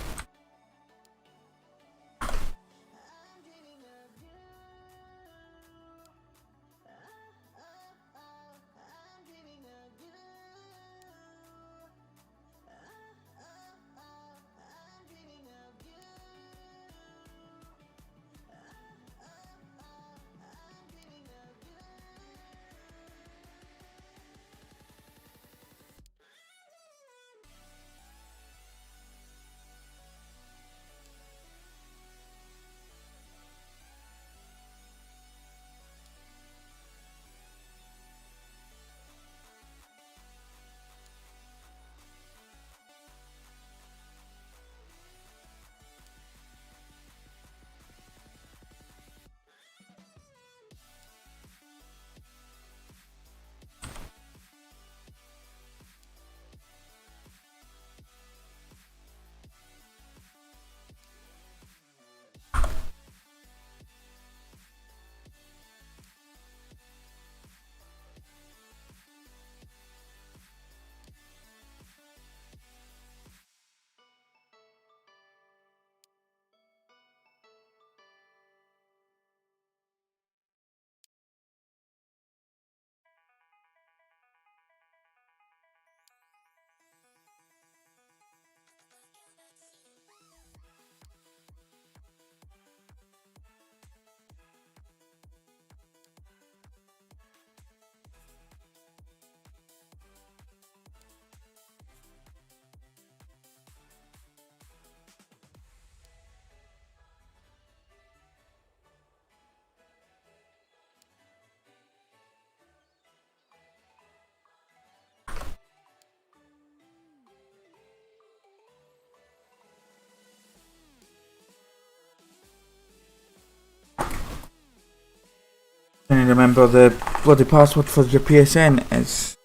Can you remember the bloody password for your PSN is...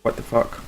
what the fuck?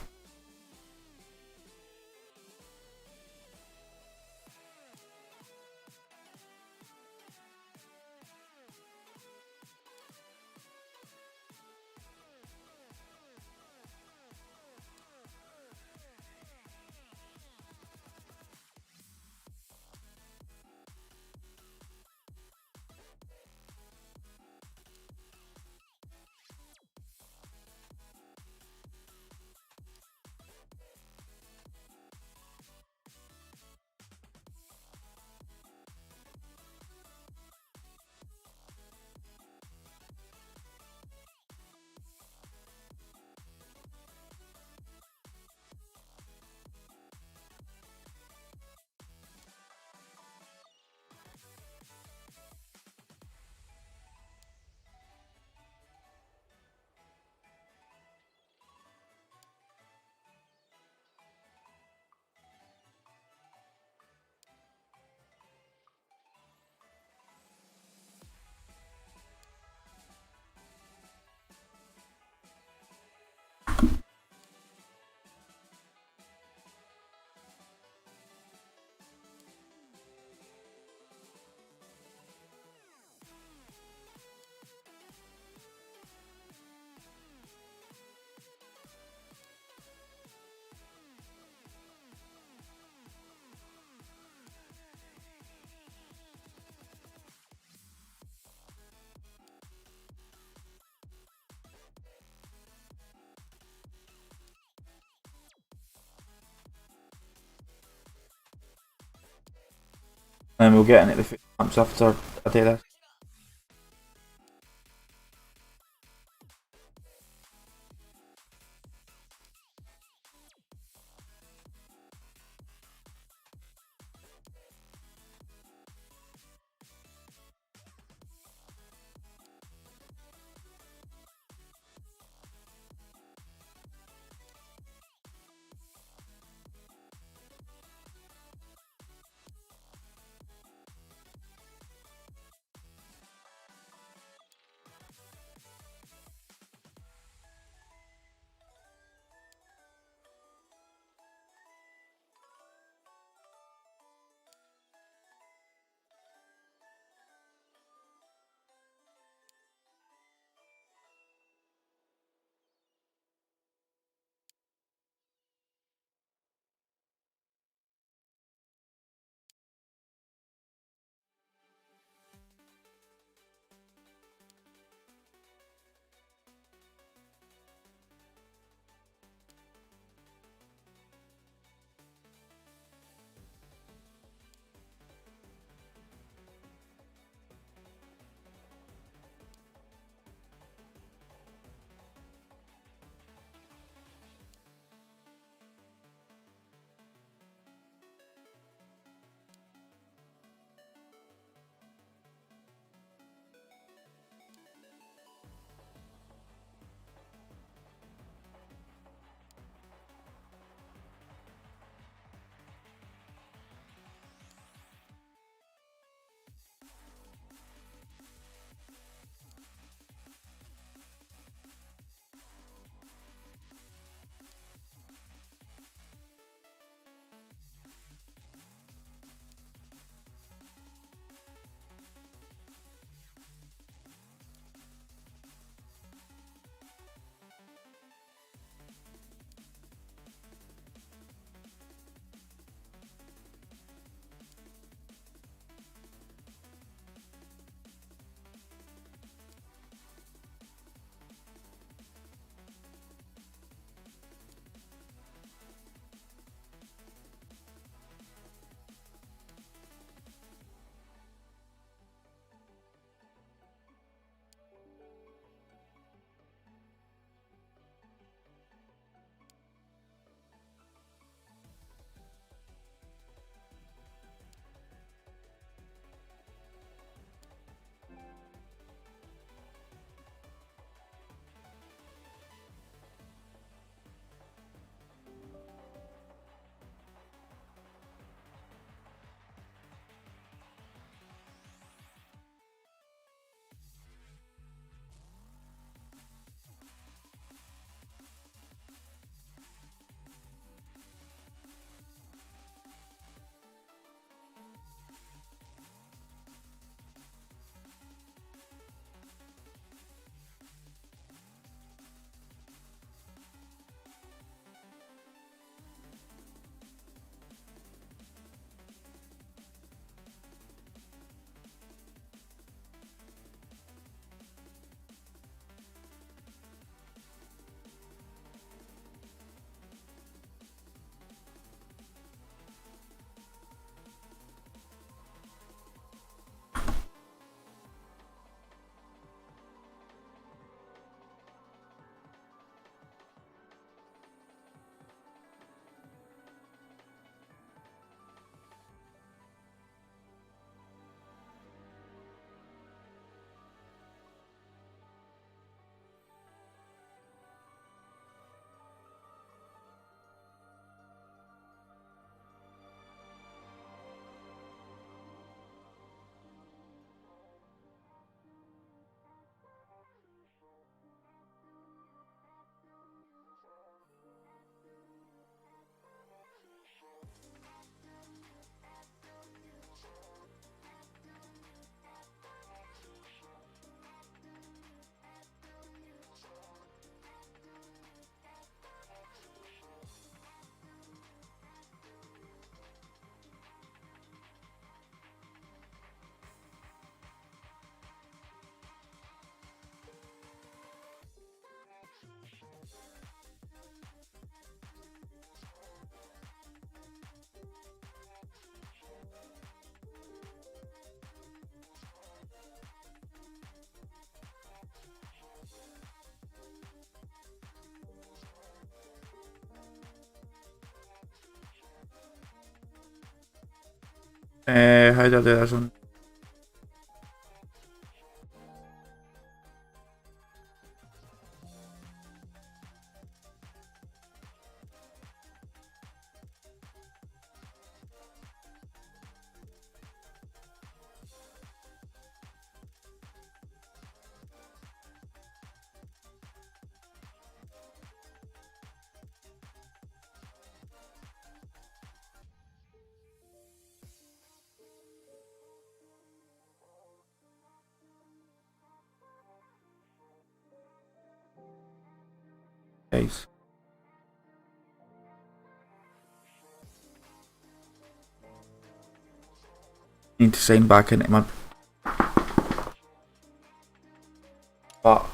And we'll get into the camps after I do this. How do I do this one? Guys. Need to sign back into my. But.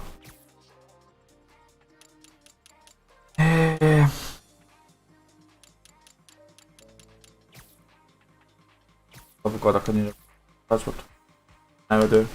Oh god, I couldn't. That's what I would do.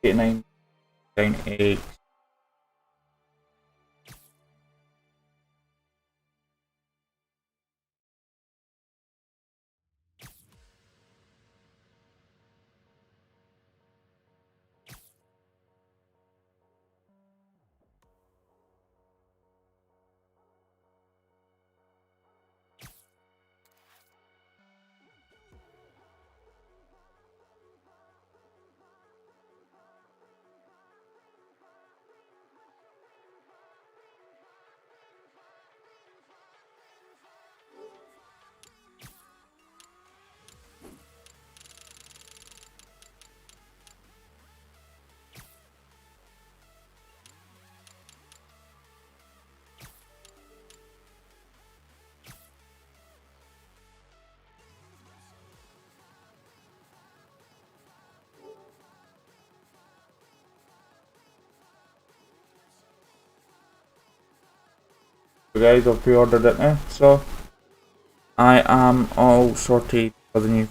89, 98. So guys, I've pre-ordered it now, so I am all sorted for the new.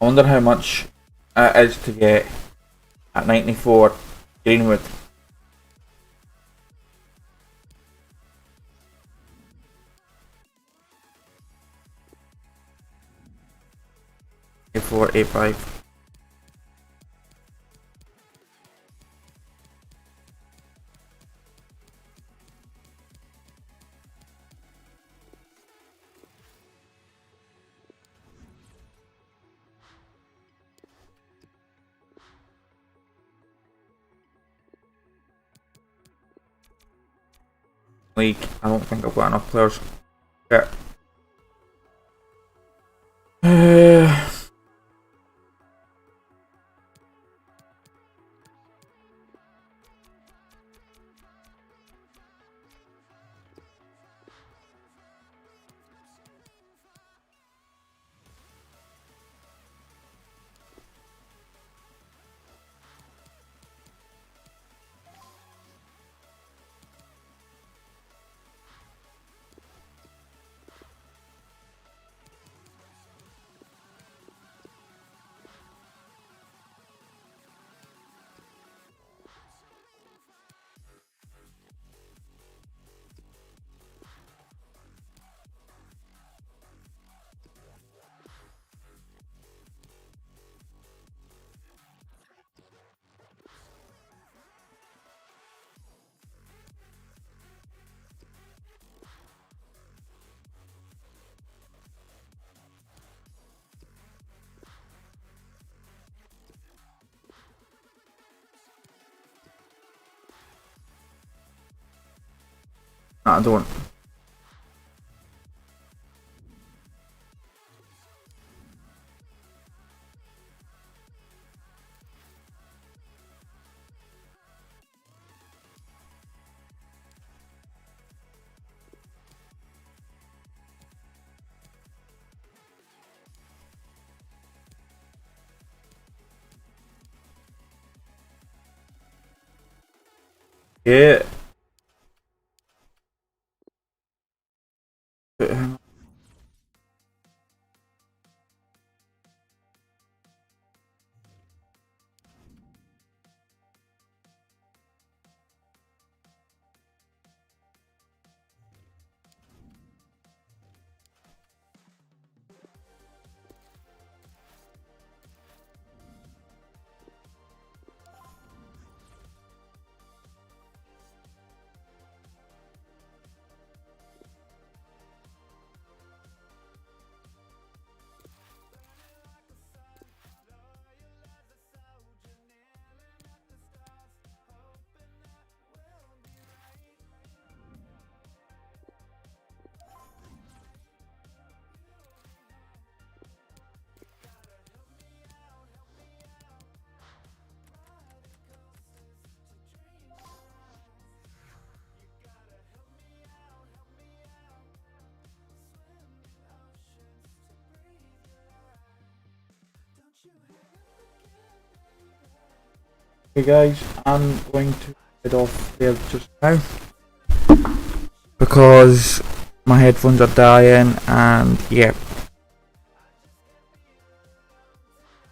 I wonder how much it is to get at 94 Greenwood. A4, A5. League, I don't think I've got enough players. Yeah. No, I don't. Yeah. Okay guys, I'm going to head off there just now because my headphones are dying, and yeah,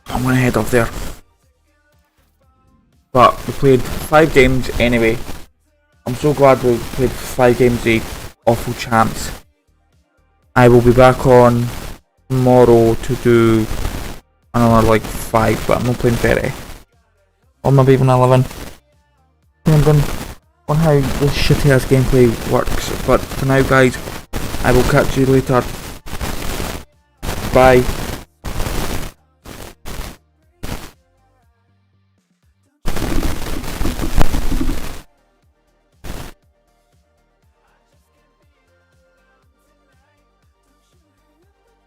I'm gonna head off there. But we played 5 games anyway. I'm so glad we played 5 games of awful champs. I will be back on tomorrow to do another like 5, but I'm not playing 30. Or maybe even 11. Depending on how this shitty ass gameplay works. But for now guys, I will catch you later. Bye.